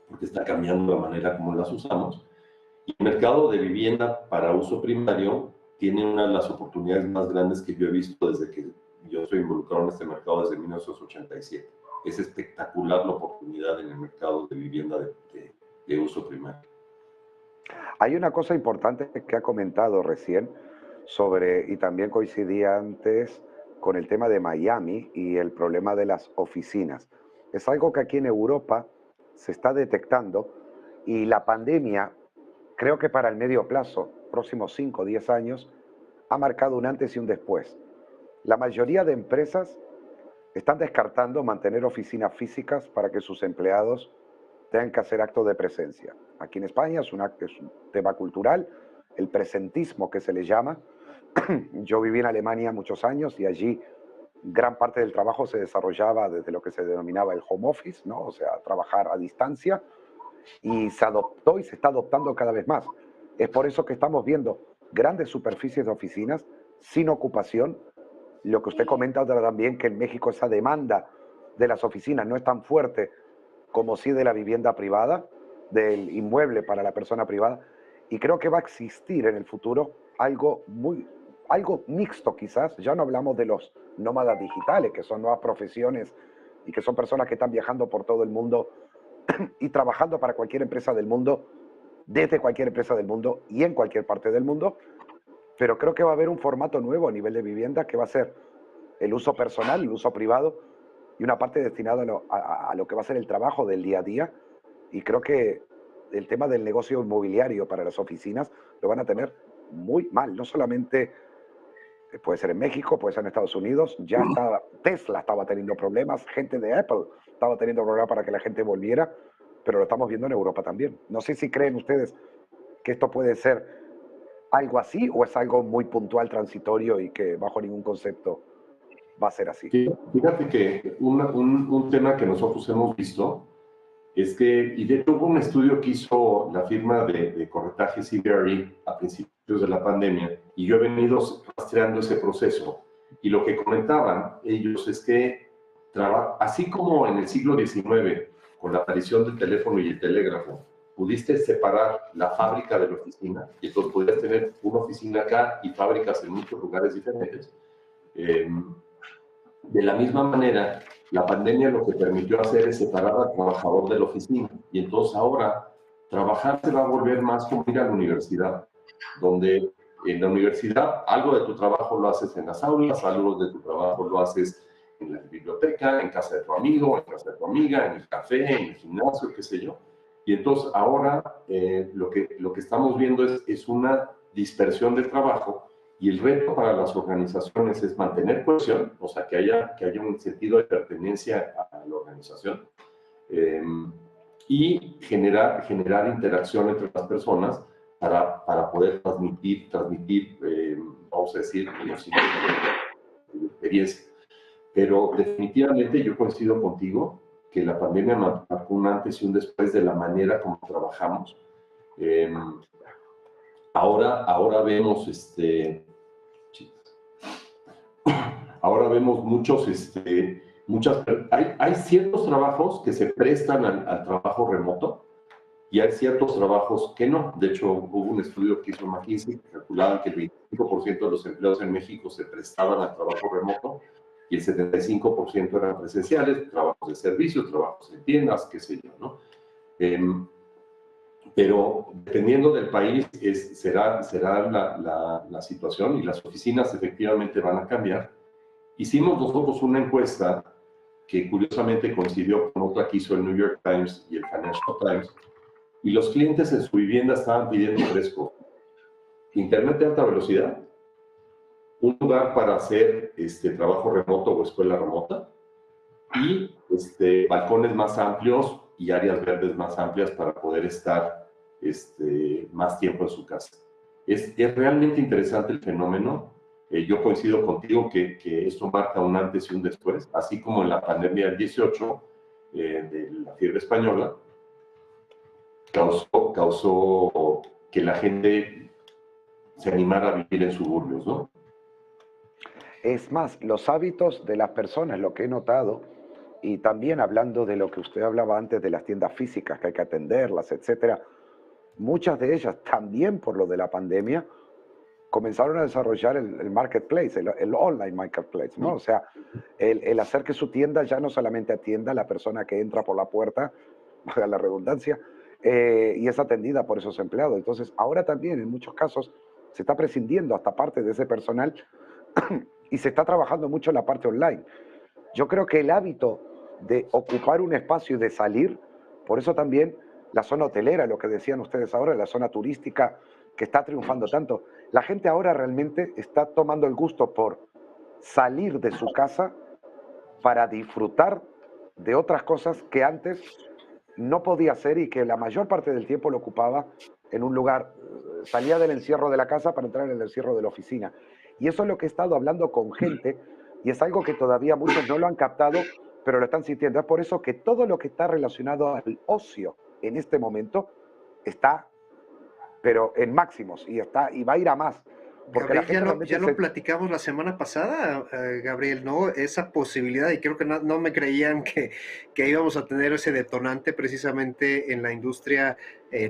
porque está cambiando la manera como las usamos. Y el mercado de vivienda para uso primario tiene una de las oportunidades más grandes que yo he visto desde que yo estoy involucrado en este mercado desde 1987. Es espectacular la oportunidad en el mercado de vivienda de uso primario. Hay una cosa importante que ha comentado recién y también coincidía antes con el tema de Miami y el problema de las oficinas. Es algo que aquí en Europa se está detectando y la pandemia, creo que para el medio plazo, próximos 5 o 10 años, ha marcado un antes y un después. La mayoría de empresas están descartando mantener oficinas físicas para que sus empleados tengan que hacer actos de presencia. Aquí en España es un tema cultural, el presentismo que se le llama. Yo viví en Alemania muchos años y allí gran parte del trabajo se desarrollaba desde lo que se denominaba el home office, ¿no? O sea, trabajar a distancia, y se adoptó y se está adoptando cada vez más. Es por eso que estamos viendo grandes superficies de oficinas sin ocupación. Lo que usted comenta también, que en México esa demanda de las oficinas no es tan fuerte como sí de la vivienda privada, del inmueble para la persona privada, y creo que va a existir en el futuro algo mixto quizás. Ya no hablamos de los nómadas digitales, que son nuevas profesiones y que son personas que están viajando por todo el mundo y trabajando para cualquier empresa del mundo, desde cualquier empresa del mundo y en cualquier parte del mundo. Pero creo que va a haber un formato nuevo a nivel de vivienda que va a ser el uso personal, el uso privado y una parte destinada a lo que va a ser el trabajo del día a día. Y creo que el tema del negocio inmobiliario para las oficinas lo van a tener muy mal. No solamente puede ser en México, puede ser en Estados Unidos. Ya está, Tesla estaba teniendo problemas, gente de Apple estaba teniendo problemas para que la gente volviera, pero lo estamos viendo en Europa también. No sé si creen ustedes que esto puede ser algo así o es algo muy puntual, transitorio y que bajo ningún concepto va a ser así. Fíjate que un tema que nosotros hemos visto es que, y de hecho hubo un estudio que hizo la firma de corretaje CBRE a principios de la pandemia, y yo he venido rastreando ese proceso, y lo que comentaban ellos es que así como en el siglo XIX, con la aparición del teléfono y el telégrafo, pudiste separar la fábrica de la oficina, y entonces podías tener una oficina acá y fábricas en muchos lugares diferentes. De la misma manera, la pandemia lo que permitió hacer es separar al trabajador de la oficina, y entonces ahora trabajar se va a volver más como ir a la universidad, donde en la universidad algo de tu trabajo lo haces en las aulas, algo de tu trabajo lo haces en la biblioteca, en casa de tu amigo, en casa de tu amiga, en el café, en el gimnasio, qué sé yo. Y entonces ahora lo que estamos viendo es una dispersión del trabajo, y el reto para las organizaciones es mantener cohesión, o sea, que haya un sentido de pertenencia a la organización, y generar interacción entre las personas para poder transmitir vamos a decir, conocimiento de experiencia. Pero definitivamente yo coincido contigo que la pandemia marcó un antes y un después de la manera como trabajamos. Ahora vemos ahora vemos hay ciertos trabajos que se prestan al trabajo remoto, y hay ciertos trabajos que no. De hecho, hubo un estudio que hizo McKinsey que calculaba que el 25% de los empleados en México se prestaban al trabajo remoto y el 75% eran presenciales, trabajos de servicio, trabajos en tiendas, qué sé yo, ¿no? Pero dependiendo del país será la situación, y las oficinas efectivamente van a cambiar. Hicimos nosotros una encuesta que curiosamente coincidió con otra que hizo el New York Times y el Financial Times, y los clientes en su vivienda estaban pidiendo 3 cosas: internet de alta velocidad, un lugar para hacer trabajo remoto o escuela remota, y balcones más amplios y áreas verdes más amplias para poder estar más tiempo en su casa. Es realmente interesante el fenómeno. Yo coincido contigo que esto marca un antes y un después, así como en la pandemia del 18, de la fiebre española, causó que la gente se animara a vivir en suburbios, ¿no? Es más, los hábitos de las personas, lo que he notado, y también hablando de lo que usted hablaba antes de las tiendas físicas, que hay que atenderlas, etcétera, muchas de ellas también por lo de la pandemia comenzaron a desarrollar el marketplace, el online marketplace, ¿no? O sea, el hacer que su tienda ya no solamente atienda a la persona que entra por la puerta, valga la redundancia, y es atendida por esos empleados. Entonces, ahora también en muchos casos se está prescindiendo hasta parte de ese personal y se está trabajando mucho en la parte online. Yo creo que el hábito de ocupar un espacio y de salir, por eso también la zona hotelera, lo que decían ustedes ahora, la zona turística que está triunfando tanto. La gente ahora realmente está tomando el gusto por salir de su casa para disfrutar de otras cosas que antes no podía hacer y que la mayor parte del tiempo lo ocupaba en un lugar. Salía del encierro de la casa para entrar en el encierro de la oficina. Y eso es lo que he estado hablando con gente y es algo que todavía muchos no lo han captado, pero lo están sintiendo. Es por eso que todo lo que está relacionado al ocio en este momento está, pero en máximos, y va a ir a más. Porque Gabriel, ya lo platicamos la semana pasada, Gabriel, ¿no? Esa posibilidad, y creo que no me creían que íbamos a tener ese detonante precisamente en la industria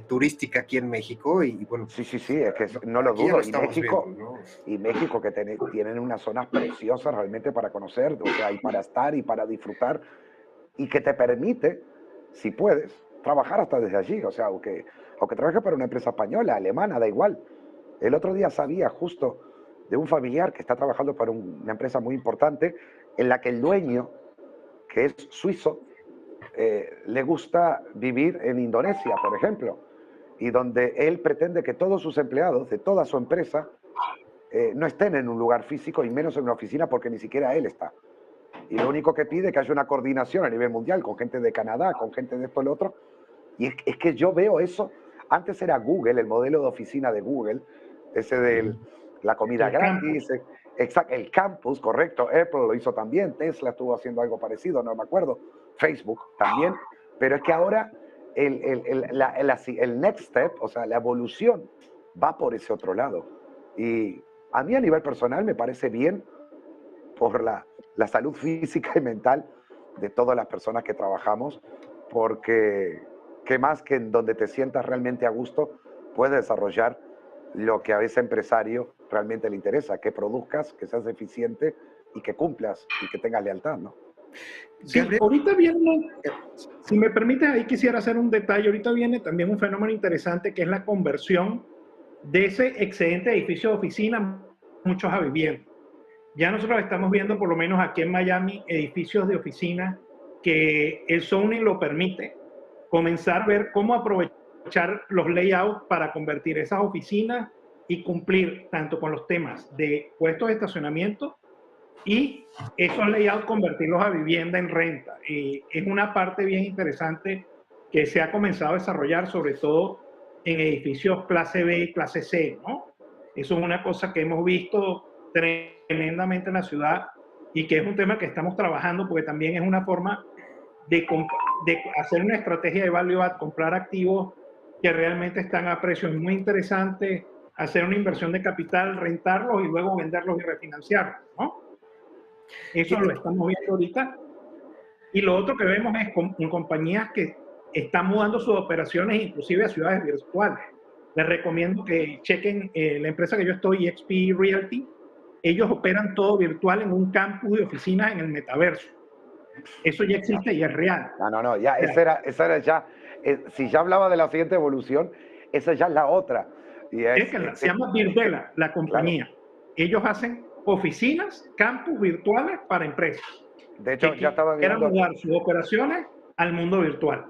turística aquí en México, y bueno. Sí, es que no lo dudo, y México, viendo, ¿no? Y México que tienen unas zonas preciosas realmente para conocer, o sea, y para estar y para disfrutar, y que te permite, si puedes, trabajar hasta desde allí, o sea, aunque trabajes para una empresa española, alemana, da igual. El otro día sabía justo de un familiar que está trabajando para una empresa muy importante en la que el dueño, que es suizo, le gusta vivir en Indonesia, por ejemplo, y donde él pretende que todos sus empleados de toda su empresa no estén en un lugar físico y menos en una oficina porque ni siquiera él está. Y lo único que pide es que haya una coordinación a nivel mundial con gente de Canadá, con gente de esto y lo otro. Y es que yo veo eso. Antes era Google, el modelo de oficina de Google, ese de la comida gratis, exacto, el campus, correcto. Apple lo hizo también, Tesla estuvo haciendo algo parecido, no me acuerdo, Facebook también, pero es que ahora el next step, o sea, la evolución va por ese otro lado. Y a mí a nivel personal me parece bien por la salud física y mental de todas las personas que trabajamos, porque qué más que en donde te sientas realmente a gusto, puedes desarrollar lo que a ese empresario realmente le interesa, que produzcas, que seas eficiente y que cumplas y que tengas lealtad, ¿no? Sí, ahorita viene, si me permites, ahí quisiera hacer un detalle, ahorita viene también un fenómeno interesante que es la conversión de ese excedente de edificios de oficina, muchos a vivienda. Ya nosotros estamos viendo, por lo menos aquí en Miami, edificios de oficina que el zoning lo permite, comenzar a ver cómo aprovechar los layouts para convertir esas oficinas y cumplir tanto con los temas de puestos de estacionamiento y esos layouts convertirlos a vivienda en renta. Es una parte bien interesante que se ha comenzado a desarrollar, sobre todo en edificios clase B y clase C, ¿no? Eso es una cosa que hemos visto tremendamente en la ciudad y que es un tema que estamos trabajando porque también es una forma de hacer una estrategia de value add, comprar activos que realmente están a precios muy interesantes, hacer una inversión de capital, rentarlos y luego venderlos y refinanciarlos, ¿no? Eso lo estamos viendo ahorita. Y lo otro que vemos es con compañías que están mudando sus operaciones inclusive a ciudades virtuales. Les recomiendo que chequen la empresa que yo estoy, XP Realty. Ellos operan todo virtual en un campus de oficinas en el metaverso. Eso ya existe y es real. No, ya, esa era ya, si ya hablaba de la siguiente evolución, esa ya es la otra. Y se llama Virdela, la compañía. Claro. Ellos hacen oficinas, campus virtuales para empresas. De hecho, ya que estaba quieran viendo mudar sus operaciones al mundo virtual.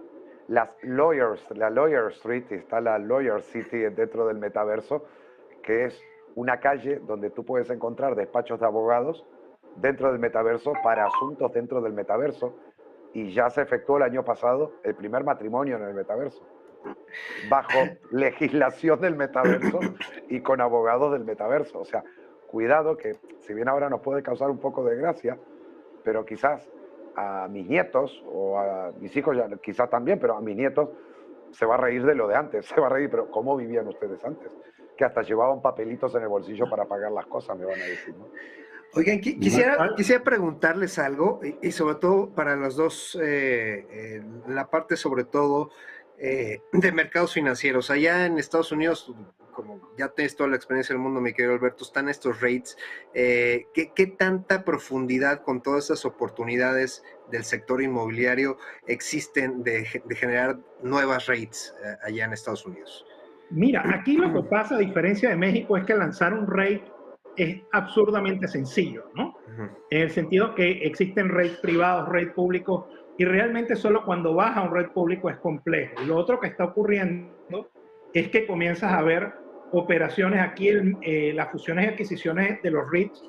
la Lawyer Street, está la Lawyer City dentro del metaverso, que es una calle donde tú puedes encontrar despachos de abogados dentro del metaverso para asuntos dentro del metaverso, y ya se efectuó el año pasado el primer matrimonio en el metaverso, bajo legislación del metaverso y con abogados del metaverso. O sea, cuidado que si bien ahora nos puede causar un poco de gracia, pero quizás a mis nietos o a mis hijos ya, quizás también, pero a mis nietos se va a reír de lo de antes, se va a reír, pero ¿cómo vivían ustedes antes? Que hasta llevaban papelitos en el bolsillo para pagar las cosas, me van a decir, ¿no? Oigan, quisiera preguntarles algo, y sobre todo para los dos, la parte sobre todo de mercados financieros. Allá en Estados Unidos, como ya tienes toda la experiencia del mundo, mi querido Alberto, están estos rates. ¿Qué tanta profundidad con todas esas oportunidades del sector inmobiliario existen de generar nuevas rates allá en Estados Unidos? Mira, aquí lo que pasa, a diferencia de México, es que lanzar un rate es absurdamente sencillo, ¿no? En el sentido que existen rates privados, rates públicos, y realmente solo cuando vas a un rate público es complejo. Y lo otro que está ocurriendo es que comienzas a ver operaciones aquí, las fusiones y adquisiciones de los REITs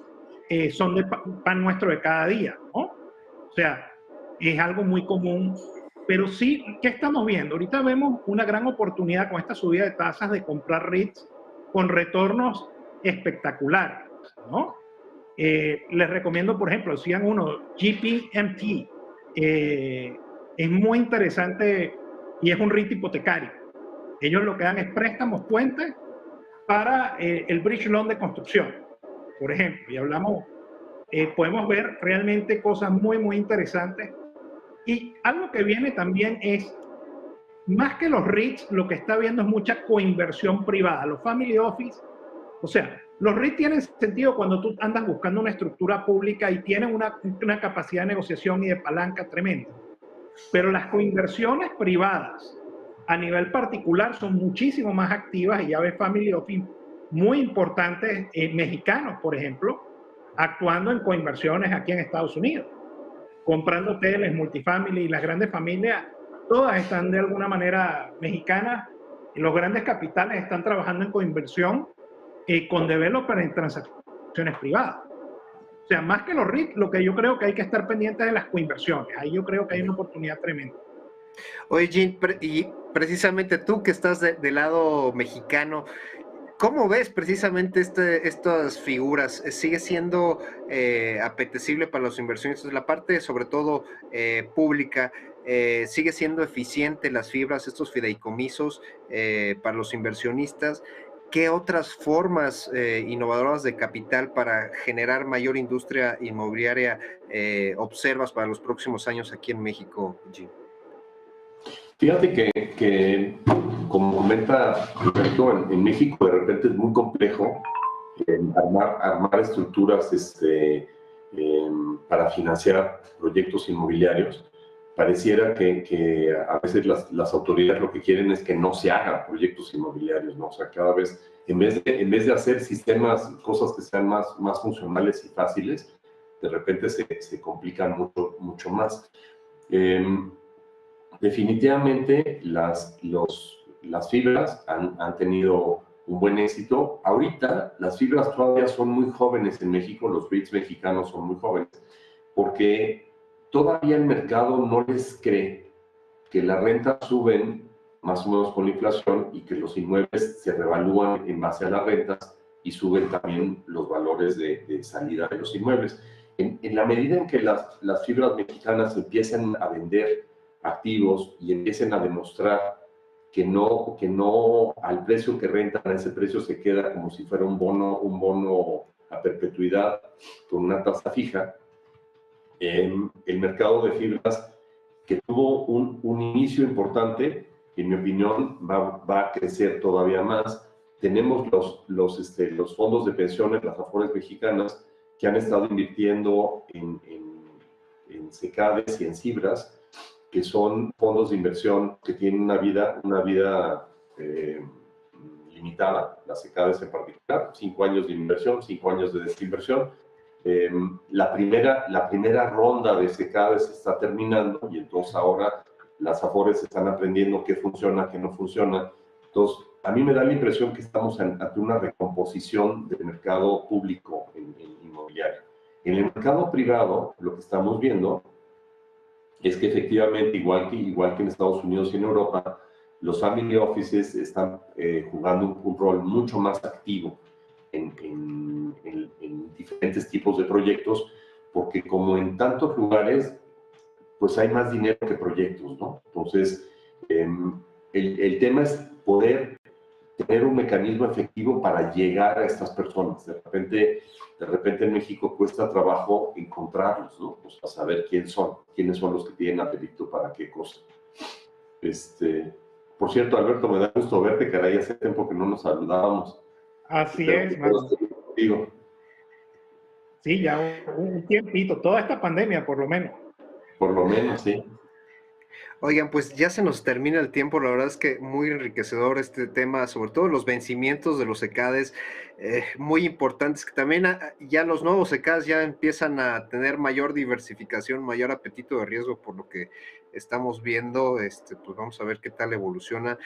son de pan nuestro de cada día, ¿no? O sea, es algo muy común. Pero sí, ¿qué estamos viendo? Ahorita vemos una gran oportunidad con esta subida de tasas de comprar REITs con retornos espectaculares, ¿no? Les recomiendo, por ejemplo, sigan uno, GPMT. Es muy interesante y es un REIT hipotecario. Ellos lo que dan es préstamos, puentes para el bridge loan de construcción, por ejemplo. Y hablamos, podemos ver realmente cosas muy, muy interesantes. Y algo que viene también es, más que los REITs, lo que está viendo es mucha coinversión privada. Los family office, o sea, los REITs tienen sentido cuando tú andas buscando una estructura pública y tienen una capacidad de negociación y de palanca tremenda. Pero las coinversiones privadas a nivel particular son muchísimo más activas, y ya ves family office muy importantes, mexicanos, por ejemplo, actuando en coinversiones aquí en Estados Unidos, comprando hoteles, multifamily, y las grandes familias, todas están de alguna manera mexicanas, y los grandes capitales están trabajando en coinversión con developers en transacciones privadas. O sea, más que los REIT, lo que yo creo que hay que estar pendientes de las coinversiones. Ahí yo creo que hay una oportunidad tremenda. Oye, Jean, y precisamente tú que estás del lado mexicano, ¿cómo ves precisamente estas figuras? ¿Sigue siendo apetecible para los inversionistas? La parte, sobre todo, pública, ¿sigue siendo eficiente las fibras, estos fideicomisos para los inversionistas? ¿Qué otras formas innovadoras de capital para generar mayor industria inmobiliaria observas para los próximos años aquí en México, Jean? Fíjate que como comenta Roberto, en México de repente es muy complejo armar estructuras para financiar proyectos inmobiliarios. Pareciera que a veces las autoridades lo que quieren es que no se hagan proyectos inmobiliarios, ¿no? O sea, cada vez, en vez de hacer sistemas, cosas que sean más funcionales y fáciles, de repente se complican mucho más. Definitivamente las fibras han tenido un buen éxito. Ahorita las fibras todavía son muy jóvenes en México, los REITs mexicanos son muy jóvenes, porque todavía el mercado no les cree que las rentas suben más o menos con la inflación y que los inmuebles se revalúan en base a las rentas y suben también los valores de salida de los inmuebles. En la medida en que las fibras mexicanas empiecen a vender activos y empiecen a demostrar que no al precio que rentan, a ese precio se queda como si fuera un bono a perpetuidad con una tasa fija, el mercado de fibras, que tuvo un inicio importante, en mi opinión va a crecer todavía más. Tenemos los fondos de pensiones, las Afores mexicanas, que han estado invirtiendo en SECADES y en Fibras, que son fondos de inversión que tienen una vida limitada, las SECADES en particular, 5 años de inversión, 5 años de desinversión. La primera ronda de secades se está terminando y entonces ahora las Afores están aprendiendo qué funciona, qué no funciona. Entonces, a mí me da la impresión que estamos ante una recomposición del mercado público en inmobiliario. En el mercado privado, lo que estamos viendo es que efectivamente, igual que en Estados Unidos y en Europa, los family offices están jugando un rol mucho más activo en diferentes tipos de proyectos, porque como en tantos lugares, pues hay más dinero que proyectos, ¿no? Entonces, el tema es poder tener un mecanismo efectivo para llegar a estas personas. De repente en México cuesta trabajo encontrarlos, ¿no? O sea, saber quiénes son los que tienen apetito para qué cosa. Por cierto, Alberto, me da gusto verte, caray, hace tiempo que no nos saludábamos. Así es, Marco. Sí, ya un tiempito, toda esta pandemia por lo menos. Por lo menos, sí. Oigan, pues ya se nos termina el tiempo, la verdad es que muy enriquecedor este tema, sobre todo los vencimientos de los ECADES, muy importantes, que también ya los nuevos ECADES ya empiezan a tener mayor diversificación, mayor apetito de riesgo, por lo que estamos viendo, pues vamos a ver qué tal evoluciona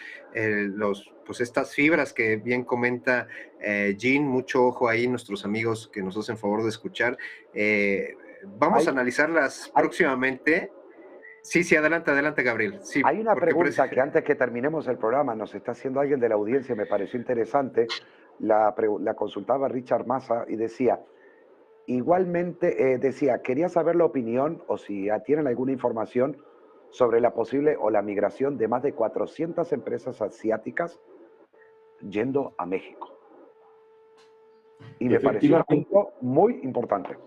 pues estas fibras que bien comenta Jean, mucho ojo ahí, nuestros amigos que nos hacen favor de escuchar, vamos a analizarlas próximamente. Sí, adelante, Gabriel. Sí, hay una pregunta que antes que terminemos el programa nos está haciendo alguien de la audiencia, me pareció interesante, la consultaba Richard Massa y decía, igualmente, quería saber la opinión o si tienen alguna información sobre la posible o la migración de más de 400 empresas asiáticas yendo a México. Y me pareció un punto muy importante.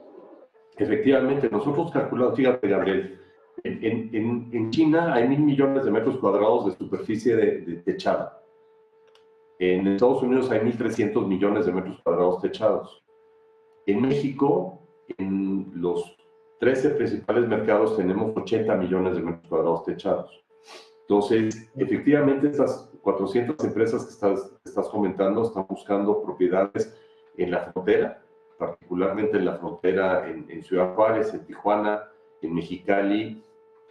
Efectivamente, nosotros calculamos, fíjate, Gabriel, en China hay 1.000 millones de metros cuadrados de superficie de techada. En Estados Unidos hay 1.300 millones de metros cuadrados techados. En México, en los 13 principales mercados, tenemos 80 millones de metros cuadrados techados. Entonces, efectivamente, estas 400 empresas que estás comentando están buscando propiedades en la frontera, particularmente en la frontera en Ciudad Juárez, en Tijuana, en Mexicali,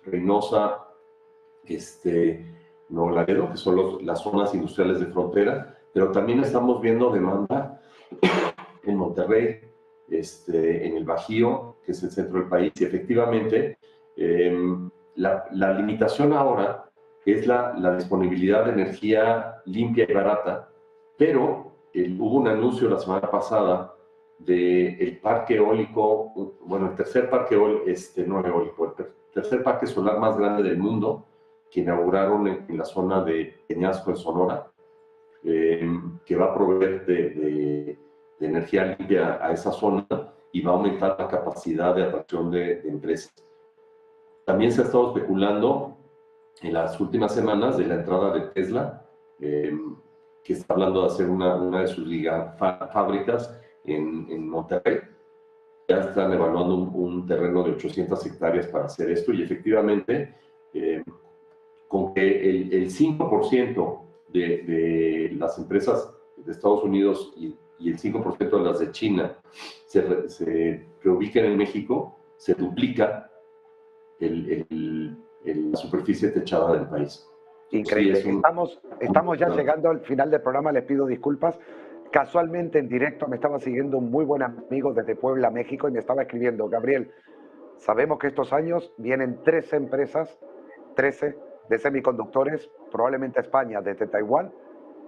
Reynosa, Nuevo Laredo, que son las zonas industriales de frontera, pero también estamos viendo demanda en Monterrey, en el Bajío, que es el centro del país, y efectivamente la limitación ahora es la disponibilidad de energía limpia y barata, pero hubo un anuncio la semana pasada del parque eólico, bueno, el tercer parque eólico, no eólico, el tercer parque solar más grande del mundo, que inauguraron en la zona de Peñasco, en Sonora, que va a proveer de energía limpia a esa zona y va a aumentar la capacidad de atracción de empresas. También se ha estado especulando en las últimas semanas de la entrada de Tesla, que está hablando de hacer una de sus fábricas en Monterrey. Ya están evaluando un terreno de 800 hectáreas para hacer esto y efectivamente, con que el 5% de las empresas de Estados Unidos y el 5% de las de China se reubiquen en México, se duplica la superficie techada del país. Increíble. Sí, estamos ya llegando al final del programa, les pido disculpas. Casualmente en directo me estaba siguiendo un muy buen amigo desde Puebla, México, y me estaba escribiendo, Gabriel, sabemos que estos años vienen 13 empresas, 13 de semiconductores, probablemente a España, desde Taiwán,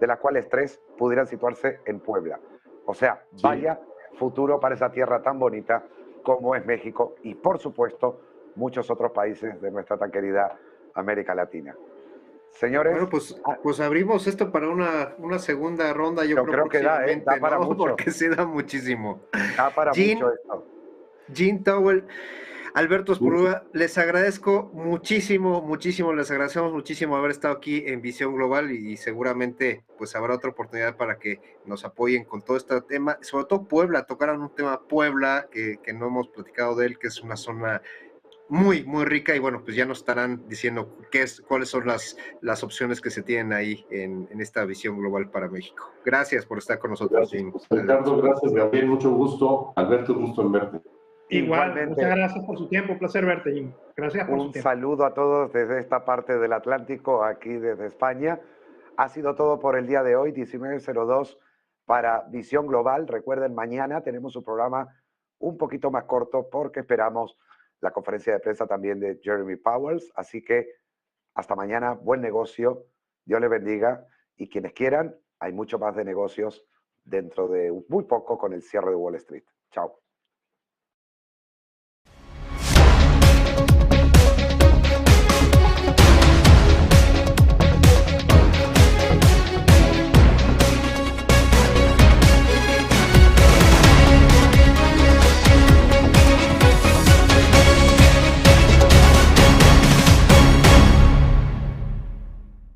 de las cuales 3 pudieran situarse en Puebla. O sea, vaya futuro para esa tierra tan bonita como es México y, por supuesto, muchos otros países de nuestra tan querida América Latina. Señores, bueno, pues abrimos esto para una segunda ronda. Yo creo que da para mucho. Porque se da muchísimo. Da para mucho esto. Jean Towell, Alberto Spurúa, les agradezco muchísimo, les agradecemos muchísimo haber estado aquí en Visión Global y seguramente pues habrá otra oportunidad para que nos apoyen con todo este tema, sobre todo Puebla, tocaron un tema Puebla que no hemos platicado de él, que es una zona muy, muy rica y bueno, pues ya nos estarán diciendo cuáles son las opciones que se tienen ahí en esta visión global para México. Gracias por estar con nosotros, Gracias, Jim. José Ricardo, gracias, Gabriel, mucho gusto. Alberto, gusto en verte. Igual, Igualmente, muchas gracias por su tiempo, un placer verte, Jim. Gracias por su un tiempo. saludo a todos desde esta parte del Atlántico, aquí desde España. Ha sido todo por el día de hoy, 19:02 para Visión Global. Recuerden, mañana tenemos un programa un poquito más corto porque esperamos la conferencia de prensa también de Jeremy Powers. Así que hasta mañana, buen negocio, Dios les bendiga y quienes quieran, hay mucho más de negocios dentro de muy poco con el cierre de Wall Street. Chao.